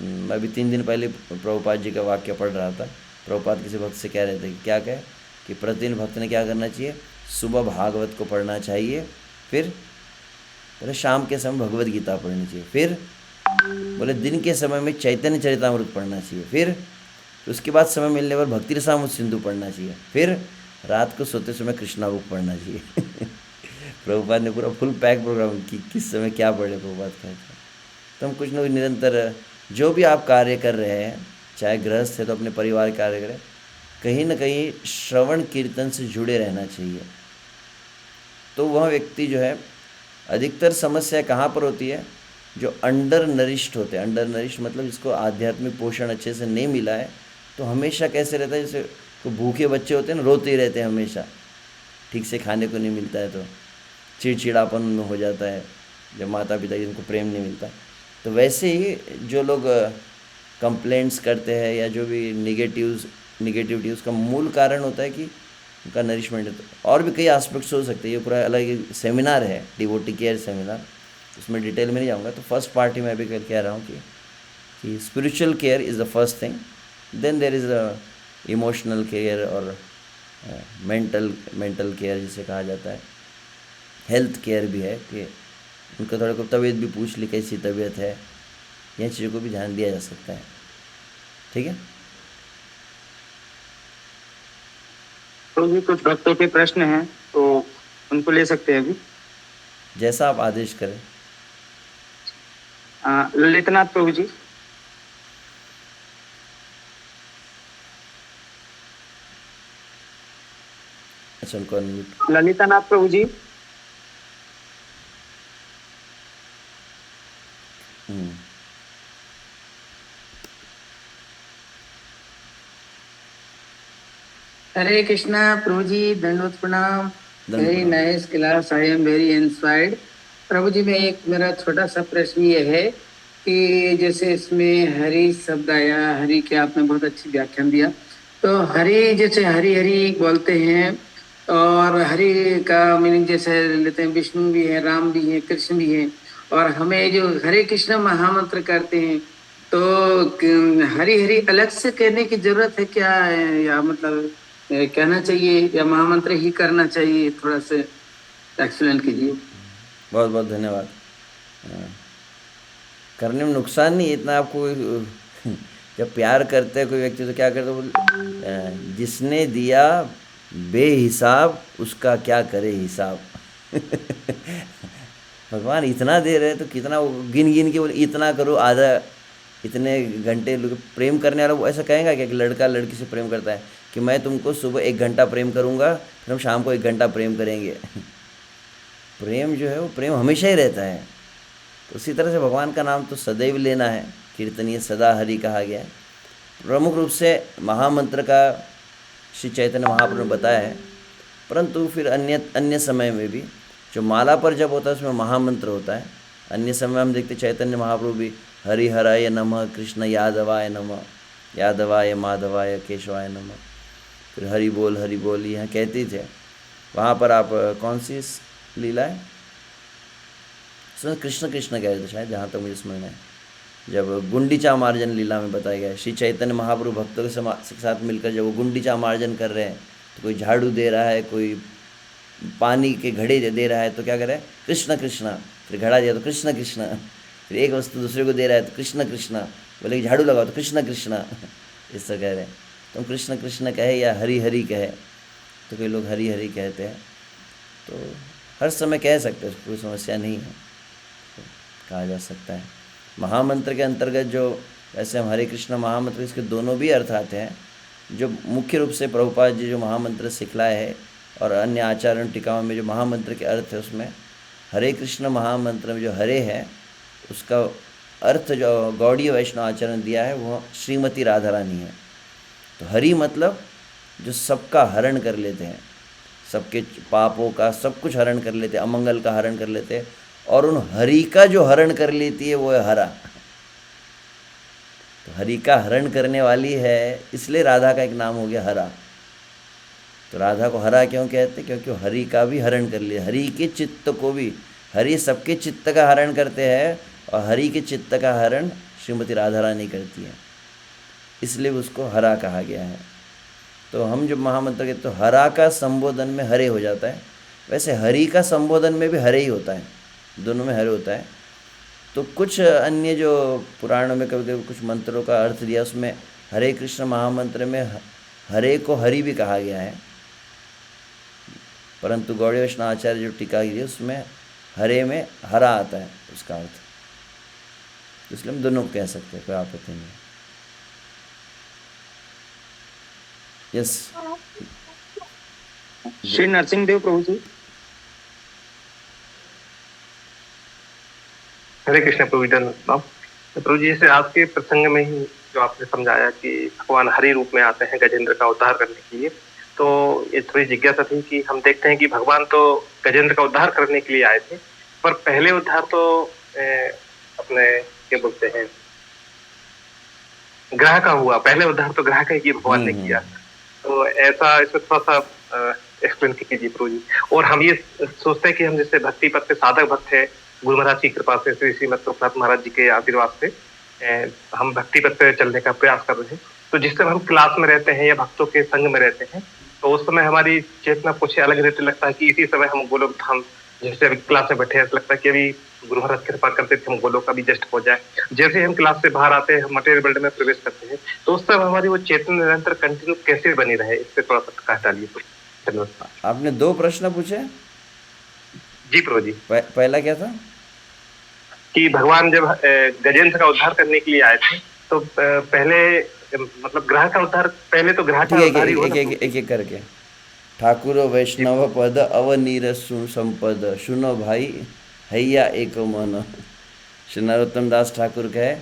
मैं अभी 3 दिन पहले प्रभुपाद जी का वाक्य पढ़ रहा था। प्रभुपाद किसी भक्त से कह रहे थे कि क्या कहे कि प्रतिदिन भक्त ने क्या करना चाहिए, सुबह भागवत को पढ़ना चाहिए, फिर बोले शाम के समय भगवत गीता पढ़नी चाहिए, फिर बोले दिन के समय में चैतन्य चरितामृत पढ़ना चाहिए, फिर उसके बाद समय मिलने पर भक्ति रसामृत सिंधु पढ़ना चाहिए, फिर रात को सोते समय कृष्णा बुक पढ़ना चाहिए। प्रभुपाद ने पूरा फुल पैक प्रोग्राम कि किस समय क्या पढ़े प्रभुपाद कहते हैं। तो हम कुछ न कुछ निरंतर जो भी आप कार्य कर रहे हैं, चाहे गृहस्थ है तो अपने परिवार के कार्य करें, कहीं न कहीं श्रवण कीर्तन से जुड़े रहना चाहिए। तो वह व्यक्ति जो है, अधिकतर समस्या कहाँ पर होती है, जो अंडर नरिश्ड होते हैं। अंडर नरिश्ड मतलब जिसको आध्यात्मिक पोषण अच्छे से नहीं मिला है, तो हमेशा कैसे रहता है, जैसे कोई भूखे बच्चे होते हैं ना, रोते ही रहते हैं हमेशा, ठीक से खाने को नहीं मिलता है तो चिड़चिड़ापन में हो जाता है, जब माता पिता जिनको प्रेम नहीं मिलता। तो वैसे ही जो लोग कंप्लेंट्स करते हैं या जो भी निगेटिविटी, उसका मूल कारण होता है कि उनका नरिशमेंट है। तो और भी कई एस्पेक्ट्स हो सकते हैं, ये पूरा अलग सेमिनार है, डिवोटी केयर सेमिनार, उसमें डिटेल में नहीं जाऊँगा। तो फर्स्ट पार्टी में अभी कह रहा हूँ कि spiritual care is the first thing, then there is a emotional care और मेंटल केयर जिसे कहा जाता है। हेल्थ केयर भी है कि उनका थोड़ा को तबीयत भी पूछ ली, कैसी तबीयत है, यह चीज़ों को भी ध्यान दिया जा सकता है। ठीक है। तो भी कुछ भक्तों के प्रश्न हैं तो उनको ले सकते हैं अभी। जैसा आप आदेश करें। ललितनाथ प्रभु जी। अच्छा, उनको अनम्यूट। ललितानाथ प्रभु जी। हरे कृष्णा प्रभु जी, दंडवत प्रणाम। दंड वेरी प्रणाम। Nice class, I am very inspired. प्रभु जी, में एक मेरा छोटा सा प्रश्न ये है कि जैसे इसमें हरि शब्द आया, हरि के आपने बहुत अच्छी व्याख्यान दिया, तो हरि जैसे हरि हरि बोलते हैं, और हरि का मीनिंग जैसे लेते हैं, विष्णु भी है, राम भी है, कृष्ण भी है, और हमें जो हरे कृष्ण महामंत्र करते हैं, तो हरि हरि अलग से कहने की जरूरत है क्या, या मतलब कहना चाहिए या महामंत्र ही करना चाहिए? थोड़ा सा एक्सप्लेन कीजिए। बहुत बहुत धन्यवाद। करने में नुकसान नहीं है इतना आपको। जब प्यार करते हैं कोई व्यक्ति तो क्या करते हैं, जिसने दिया बेहिसाब उसका क्या करे हिसाब। भगवान इतना दे रहे हैं तो कितना गिन गिन के बोले इतना करो, आधा इतने घंटे लोग प्रेम करने वाला वो ऐसा कहेगा क्या कि लड़का लड़की से प्रेम करता है कि मैं तुमको सुबह 1 घंटा प्रेम करूँगा, फिर हम शाम को 1 घंटा प्रेम करेंगे। प्रेम जो है वो प्रेम हमेशा ही रहता है। तो उसी तरह से भगवान का नाम तो सदैव लेना है, कीर्तनीय सदा हरि कहा गया है। प्रमुख रूप से महामंत्र का श्री चैतन्य महाप्रभु ने बताया है, परंतु फिर अन्य समय में भी जो माला पर जब होता है उसमें महामंत्र होता है। अन्य समय हम देखते चैतन्य महाप्रभु भी हरिहराय नमः, कृष्ण यादवाय नमः, यादवाय माधवाय केशवाय नमः, फिर हरि बोल यहाँ कहते थे। वहाँ पर आप कौन सी लीला है उसमें कृष्ण कृष्ण कह रहे थे शायद, जहाँ तक मुझे स्मरण है, जब गुंडीचा मार्जन लीला में बताया गया है। श्री चैतन्य महाप्रभु भक्तों के साथ मिलकर जब वो गुंडीचा मार्जन कर रहे हैं, तो कोई झाड़ू दे रहा है, कोई पानी के घड़े दे रहा है, तो क्या कर रहा है कृष्ण कृष्ण, फिर घड़ा दिया तो कृष्ण कृष्ण, फिर एक वस्तु दूसरे को दे रहा है तो कृष्ण कृष्ण, बोले कि झाड़ू लगाओ तो कृष्ण कृष्ण, इस तरह कह रहे हैं। तो हम कृष्ण कृष्ण कहे या हरि हरि कहे, तो कई लोग हरि हरि कहते हैं, तो हर समय कह सकते हैं, कोई समस्या नहीं है, तो कहा जा सकता है। महामंत्र के अंतर्गत जो वैसे हम हरे कृष्ण महामंत्र, इसके दोनों भी अर्थ आते हैं। जो मुख्य रूप से प्रभुपाद जी जो महामंत्र सिखलाए है और अन्य आचार्य टीकाओं में जो महामंत्र के अर्थ है, उसमें हरे कृष्ण महामंत्र में जो हरे है उसका अर्थ जो गौड़ीय वैष्णव आचरण दिया है वो श्रीमती राधा रानी है। तो हरि मतलब जो सबका हरण कर लेते हैं, सबके पापों का सब कुछ हरण कर लेते, अमंगल का हरण कर लेते, और उन हरि का जो हरण कर लेती है वो है हरा। तो हरि का हरण करने वाली है, इसलिए राधा का एक नाम हो गया हरा। तो राधा को हरा क्यों कहते? क्योंकि वो हरि का भी हरण कर लिया, हरि के चित्त को भी। हरि सबके चित्त का हरण करते हैं और हरि के चित्त का हरण श्रीमती राधा रानी करती है, इसलिए उसको हरा कहा गया है। तो हम जब महामंत्र के तो हरा का संबोधन में हरे हो जाता है, वैसे हरि का संबोधन में भी हरे ही होता है, दोनों में हरे होता है। तो कुछ अन्य जो पुराणों में कभी कभी कुछ मंत्रों का अर्थ दिया, उसमें हरे कृष्ण महामंत्र में हरे को हरि भी कहा गया है, परंतु गौड़ी वैष्णव आचार्य जो टीका की है उसमें हरे में हरा आता है उसका अर्थ, इसलिए हम दोनों को कह सकते हैं, कोई आपत्ति नहीं। यस। श्री नरसिंहदेव प्रभु जी। हरे कृष्ण प्रभु जी। तो प्रभु जी, जैसे आपके प्रसंग में ही जो आपने समझाया कि भगवान हरि रूप में आते हैं गजेंद्र का उद्धार करने के लिए, तो ये थोड़ी जिज्ञासा थी कि हम देखते हैं कि भगवान तो गजेंद्र का उद्धार करने के लिए आए थे, पर पहले उद्धार तो अपने क्या बोलते हैं ग्रह का हुआ, पहले उद्धार तो ग्रह का ही भगवान ने किया। तो ऐसा इसमें थोड़ा सा एक्सप्लेन कीजिए प्रभु जी। और हम ये सोचते हैं कि हम जैसे भक्ति पथ पे साधक भक्त है, गुरु महाराज की कृपा से, श्री श्रीमद प्रभुपाद महाराज जी के आशीर्वाद से हम भक्ति पथ पे चलने का प्रयास कर रहे हैं। तो जिस समय हम क्लास में रहते हैं या भक्तों के संग में रहते हैं, तो उस समय हमारी चेतना कुछ अलग रहते, लगता है कि इसी समय हम गोलोक धाम, जैसे अभी क्लास में बैठे हैं, लगता है कि अभी गुरु महाराज कृपा करते थे हम गोलोक का भी जस्ट हो जाए। जैसे हम क्लास से बाहर आते हैं, मटेरियल वर्ल्ड में प्रवेश करते हैं, तो उस समय हमारी वो चेतना निरंतर कंटिन्यू कैसे बनी रहे, इस पे थोड़ा सा कह डालिए। धन्यवाद। आपने 2 प्रश्न पूछे। जी प्रभु जी। पहला क्या था? कि भगवान जब गजेंद्र का उद्धार करने के लिए आए थे, तो पहले मतलब ग्रह का उद्धार, पहले तो ग्रह का उद्धार ही होना। एक करके। ठाकुर वैष्णव पद अवनीर संपद, सुनो भाई हैया एक मन। श्री नरोत्तम दास ठाकुर कहे,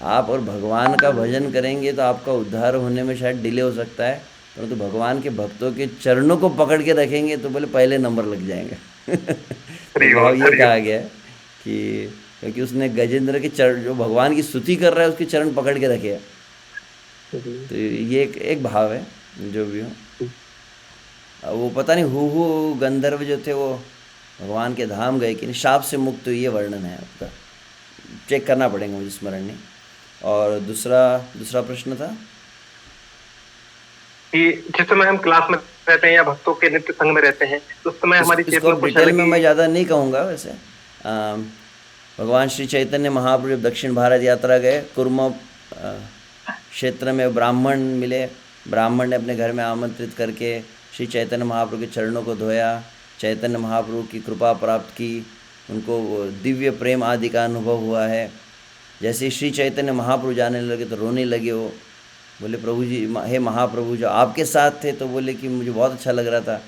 आप और भगवान का भजन करेंगे तो आपका उद्धार होने में शायद डिले हो सकता है, परंतु भगवान के भक्तों के चरणों को पकड़ के रखेंगे तो बोले पहले नंबर लग जाएंगे। तो भाव ये कहा गया है कि क्योंकि उसने गजेंद्र के चरण, जो भगवान की स्तुति कर रहा है उसके चरण पकड़ के रखे हैं। तो ये एक भाव है जो भी हो। वो पता नहीं हु गंधर्व जो थे वो भगवान के धाम गए कि नहीं, शाप से मुक्त, ये वर्णन है आपका, चेक करना पड़ेगा, मुझे स्मरण नहीं। और दूसरा प्रश्न था कि जिस समय हम क्लास में रहते हैं या भक्तों के नित्य संग में रहते हैं, तो उस समय हमारी इसको डिटेल में मैं ज़्यादा नहीं कहूँगा। वैसे भगवान श्री चैतन्य महाप्रभु जब दक्षिण भारत यात्रा गए, कुर्म क्षेत्र में ब्राह्मण मिले, ब्राह्मण ने अपने घर में आमंत्रित करके श्री चैतन्य महाप्रभु के चरणों को धोया, चैतन्य महाप्रभु की कृपा प्राप्त की, उनको दिव्य प्रेम आदि का अनुभव हुआ है। जैसे श्री चैतन्य महाप्रभु जाने लगे तो रोने लगे, वो बोले प्रभु जी, हे महाप्रभु जो आपके साथ थे तो बोले कि मुझे बहुत अच्छा लग रहा था,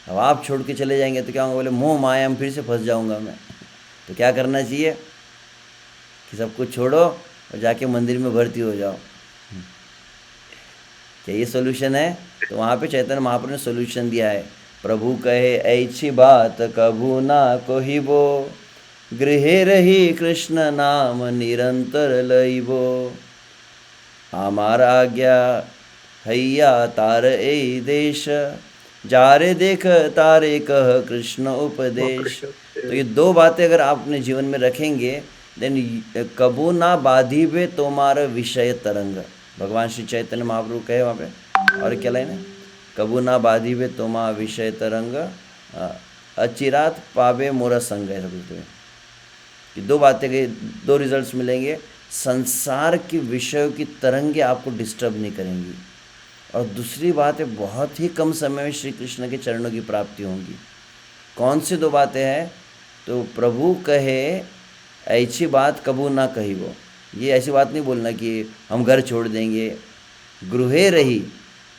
अब आप छोड़ के चले जाएंगे तो क्या होगा? बोले मोह माया में फिर से फंस जाऊंगा मैं। तो क्या करना चाहिए कि सब कुछ छोड़ो और जाके मंदिर में भर्ती हो जाओ। क्या ये सोल्यूशन है? तो वहाँ पे चैतन्य महाप्रभु ने सोल्यूशन दिया है। प्रभु कहे ऐसी बात कभू ना कहिबो, गृहे रही कृष्ण नाम निरंतर लइबो, आमार आज्ञा हैया तार ए देश, जारे देख तारे कह कृष्ण उपदेश। तो ये 2 बातें अगर आप अपने जीवन में रखेंगे, देन कबू ना बाधिबे तोमार विषय तरंग। भगवान श्री चैतन्य महाप्रभु कहे वहाँ पे, और क्या लाइन है? कबू ना बाधिबे तोमा विषय तरंग, अचिरात पावे मोरा संग। ऐसा बोलते हैं कि 2 बातें के 2 रिजल्ट्स मिलेंगे। संसार के विषयों की तरंगे आपको डिस्टर्ब नहीं करेंगी, और दूसरी बात है बहुत ही कम समय में श्री कृष्ण के चरणों की प्राप्ति होगी। कौन सी 2 बातें हैं? तो प्रभु कहे ऐसी बात कबू ना कही वो, ये ऐसी बात नहीं बोलना कि हम घर छोड़ देंगे, गृहे रही।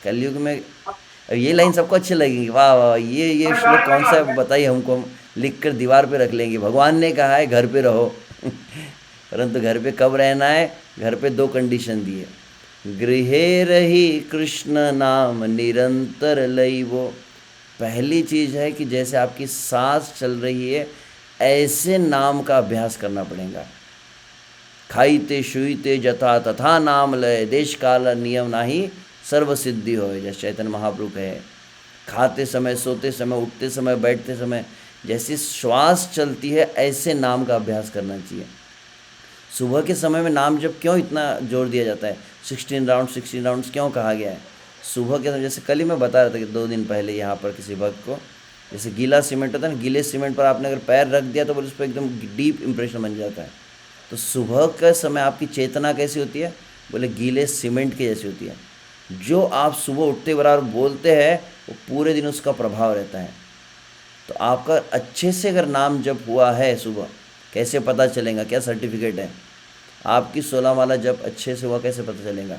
कलयुग में अब ये लाइन सबको अच्छी लगेंगी, वाह वाह, ये श्लोक कौन सा बताइए हमको, हम लिख कर दीवार पे रख लेंगे। भगवान ने कहा है घर पे रहो परंतु घर पे कब रहना है? घर पे 2 कंडीशन दी है, गृहे रही कृष्ण नाम निरंतर लइबो। पहली चीज़ है कि जैसे आपकी सांस चल रही है ऐसे नाम का अभ्यास करना पड़ेगा। खाईते शुईते जथा तथा नाम लय, देश काल नियम नाही सर्व सिद्धि होय। जैसे चैतन्य महाप्रभु कहे, खाते समय, सोते समय, उठते समय, बैठते समय जैसी श्वास चलती है ऐसे नाम का अभ्यास करना चाहिए। सुबह के समय में नाम जब क्यों इतना जोर दिया जाता है, 16 राउंड्स क्यों कहा गया है? सुबह के समय, जैसे कल ही मैं बता रहा था कि 2 दिन पहले यहाँ पर किसी भक्त को, जैसे गीला सीमेंट होता है ना, गीले सीमेंट पर आपने अगर पैर रख दिया तो बोले उस पर एकदम डीप इम्प्रेशन बन जाता है। तो सुबह के समय आपकी चेतना कैसी होती है? बोले गीले सीमेंट की जैसी होती है। जो आप सुबह उठते बराबर बोलते हैं वो पूरे दिन उसका प्रभाव रहता है। तो आपका अच्छे से अगर नाम जप हुआ है सुबह, कैसे पता चलेगा? क्या सर्टिफिकेट है? आपकी 16 माला जब अच्छे से हुआ कैसे पता चलेगा?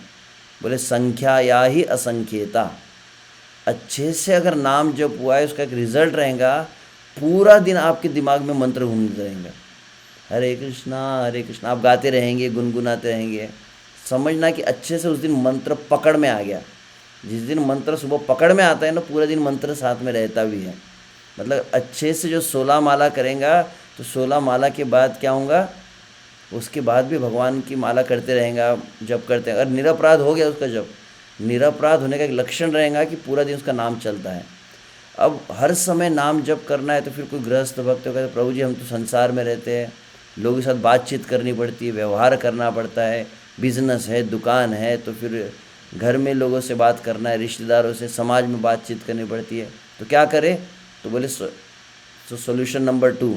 बोले संख्या या ही असंख्यता। अच्छे से अगर नाम जप हुआ है उसका एक रिजल्ट रहेगा, पूरा दिन आपके दिमाग में मंत्र घूमते रहेंगे, हरे कृष्णा आप गाते रहेंगे, गुनगुनाते रहेंगे। समझना कि अच्छे से उस दिन मंत्र पकड़ में आ गया। जिस दिन मंत्र सुबह पकड़ में आता है ना, पूरा दिन मंत्र साथ में रहता भी है। मतलब अच्छे से जो 16 माला करेंगे तो 16 माला के बाद क्या होगा, उसके बाद भी भगवान की माला करते रहेगा, जप करते हैं। अगर निरपराध हो गया उसका जप, निरपराध होने का एक लक्षण रहेगा कि पूरा दिन उसका नाम चलता है। अब हर समय नाम जप करना है तो फिर कोई गृहस्थ भक्त कहते हैं प्रभु जी हम तो संसार में रहते हैं, लोगों के साथ बातचीत करनी पड़ती है, व्यवहार करना पड़ता है, बिजनेस है, दुकान है, तो फिर घर में लोगों से बात करना है, रिश्तेदारों से, समाज में बातचीत करनी पड़ती है, तो क्या करें? तो बोले सोल्यूशन नंबर 2,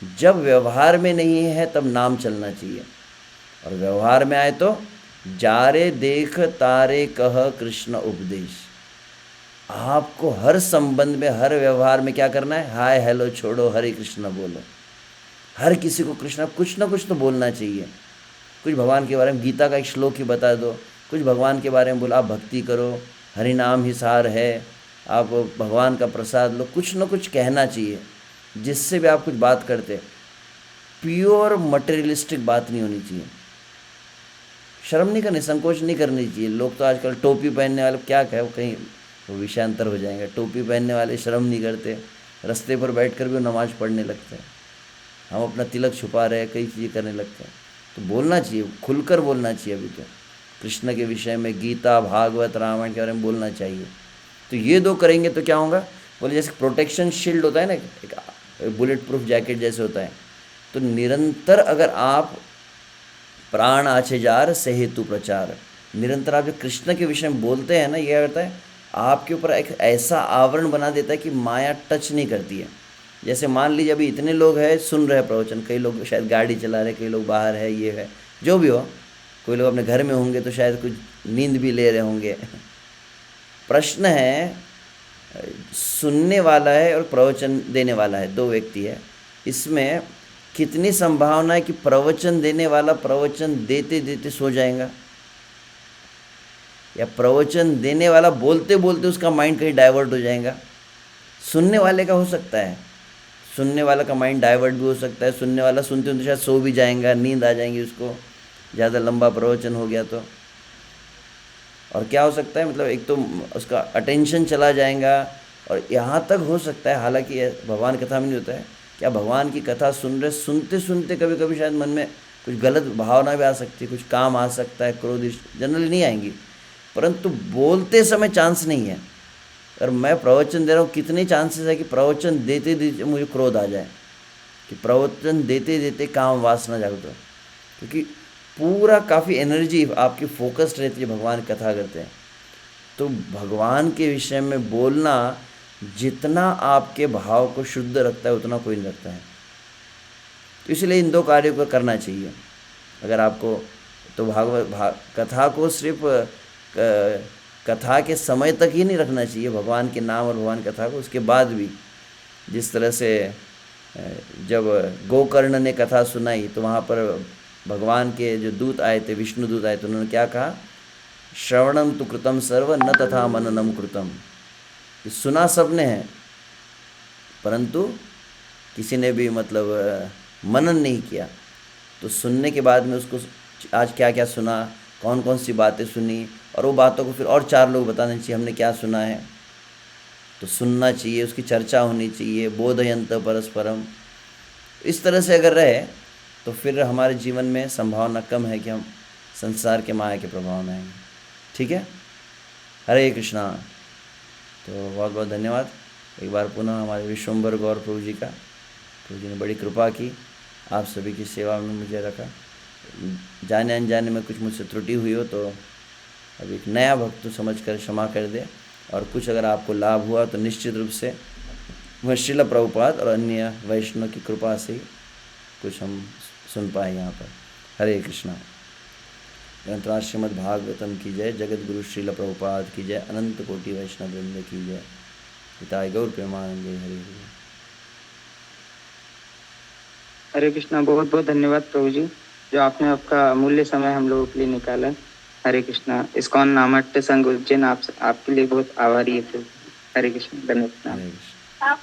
जब व्यवहार में नहीं है तब नाम चलना चाहिए, और व्यवहार में आए तो जारे देख तारे कह कृष्ण उपदेश। आपको हर संबंध में, हर व्यवहार में क्या करना है? हाय हेलो छोड़ो, हरे कृष्ण बोलो। हर किसी को कृष्ण कुछ ना कुछ तो बोलना चाहिए। कुछ भगवान के बारे में, गीता का एक श्लोक ही बता दो, कुछ भगवान के बारे में बोला, आप भक्ति करो, हरि नाम ही सार है, आप भगवान का प्रसाद लो, कुछ ना कुछ कहना चाहिए जिससे भी आप कुछ बात करते। प्योर मटेरियलिस्टिक बात नहीं होनी चाहिए, शर्म नहीं करनी, संकोच नहीं करनी चाहिए। लोग तो आजकल टोपी पहनने वाले, क्या कहे, कहीं विषयांतर हो जाएंगे, टोपी पहनने वाले शर्म नहीं करते, रास्ते पर बैठकर भी वो नमाज़ पढ़ने लगते हैं। हम अपना तिलक छुपा रहे हैं, कई चीज़ें करने लगते हैं। तो बोलना चाहिए, खुलकर बोलना चाहिए। अभी तो कृष्ण के विषय में, गीता, भागवत, रामायण के बारे में बोलना चाहिए। तो ये 2 करेंगे तो क्या होगा? बोले जैसे प्रोटेक्शन शील्ड होता है ना, एक बुलेट प्रूफ जैकेट जैसे होता है, तो निरंतर अगर आप प्राण आछे जार से हेतु प्रचार, निरंतर आप जो कृष्ण के विषय में बोलते हैं ना, ये क्या करता है? आपके ऊपर एक ऐसा आवरण बना देता है कि माया टच नहीं करती है। जैसे मान लीजिए अभी इतने लोग हैं सुन रहे हैं प्रवचन, कई लोग शायद गाड़ी चला रहे, कई लोग बाहर है, ये है, जो भी हो, कोई लोग अपने घर में होंगे तो शायद कुछ नींद भी ले रहे होंगे। प्रश्न है, सुनने वाला है और प्रवचन देने वाला है, 2 व्यक्ति है, इसमें कितनी संभावना है कि प्रवचन देने वाला प्रवचन देते देते सो जाएगा, या प्रवचन देने वाला बोलते बोलते उसका माइंड कहीं डाइवर्ट हो जाएगा? सुनने वाले का हो सकता है, सुनने वाला का माइंड डाइवर्ट भी हो सकता है, सुनने वाला सुनते सुनते शायद सो भी जाएगा, नींद आ जाएंगी उसको, ज़्यादा लंबा प्रवचन हो गया तो। और क्या हो सकता है, मतलब एक तो उसका अटेंशन चला जाएगा, और यहाँ तक हो सकता है, हालांकि भगवान कथा में नहीं होता है, क्या भगवान की कथा सुन रहे, सुनते सुनते कभी कभी शायद मन में कुछ गलत भावना भी आ सकती है, कुछ काम आ सकता है, क्रोध जनरली नहीं आएंगी, परंतु बोलते समय चांस नहीं है। और मैं प्रवचन दे रहा हूँ, कितने चांसेस है कि प्रवचन देते देते मुझे क्रोध आ जाए, कि प्रवचन देते देते काम वासना जागृत हो, क्योंकि पूरा काफ़ी एनर्जी आपकी फोकस्ड रहती है भगवान की कथा करते हैं। तो भगवान के विषय में बोलना जितना आपके भाव को शुद्ध रखता है उतना कोई नहीं रखता है। तो इसलिए इन 2 कार्यों को करना चाहिए। अगर आपको तो कथा को सिर्फ कथा के समय तक ही नहीं रखना चाहिए, भगवान के नाम और भगवान कथा को, उसके बाद भी। जिस तरह से जब गोकर्ण ने कथा सुनाई तो वहाँ पर भगवान के जो दूत आए थे, विष्णु दूत आए थे, उन्होंने क्या कहा? श्रवणम तु कृतम सर्व न तथा मननम कृतम। सुना सबने है, परंतु किसी ने भी मतलब मनन नहीं किया। तो सुनने के बाद में उसको आज क्या क्या सुना, कौन कौन सी बातें सुनी, और वो बातों को फिर और 4 लोग बताने चाहिए हमने क्या सुना है। तो सुनना चाहिए, उसकी चर्चा होनी चाहिए, बोधयंत परस्परम। इस तरह से अगर रहे तो फिर हमारे जीवन में संभावना कम है कि हम संसार के माया के प्रभाव में आएंगे। ठीक है, हरे कृष्णा। तो बहुत बहुत धन्यवाद एक बार पुनः हमारे विश्वम्भर गौर प्रभु जी का। प्रभु जी ने बड़ी कृपा की, आप सभी की सेवा में मुझे रखा। जाने अनजाने में कुछ मुझसे त्रुटि हुई हो तो अब एक नया भक्त समझ कर क्षमा कर दे, और कुछ अगर आपको लाभ हुआ तो निश्चित रूप से वह श्रील प्रभुपाद और अन्य वैष्णव की कृपा से कुछ हम सुन पाए यहाँ पर। हरे कृष्णा। ग्रंथराज श्रीमद् भागवतम की जय, जगत गुरु श्रील प्रभुपाद की जय, अनंत कोटि वैष्णव वृंद की जय। पिताय गौर प्रेमानंदे। हरे हरे। हरे कृष्णा। बहुत बहुत धन्यवाद प्रभु जी, जो आपने आपका अमूल्य समय हम लोगों के लिए निकाला। हरे कृष्णा। इस्कॉन नामट्य संघ उज्जैन आपके लिए बहुत आभारी है प्रभु। हरे कृष्ण। धन्यवाद। हरे कृष्ण।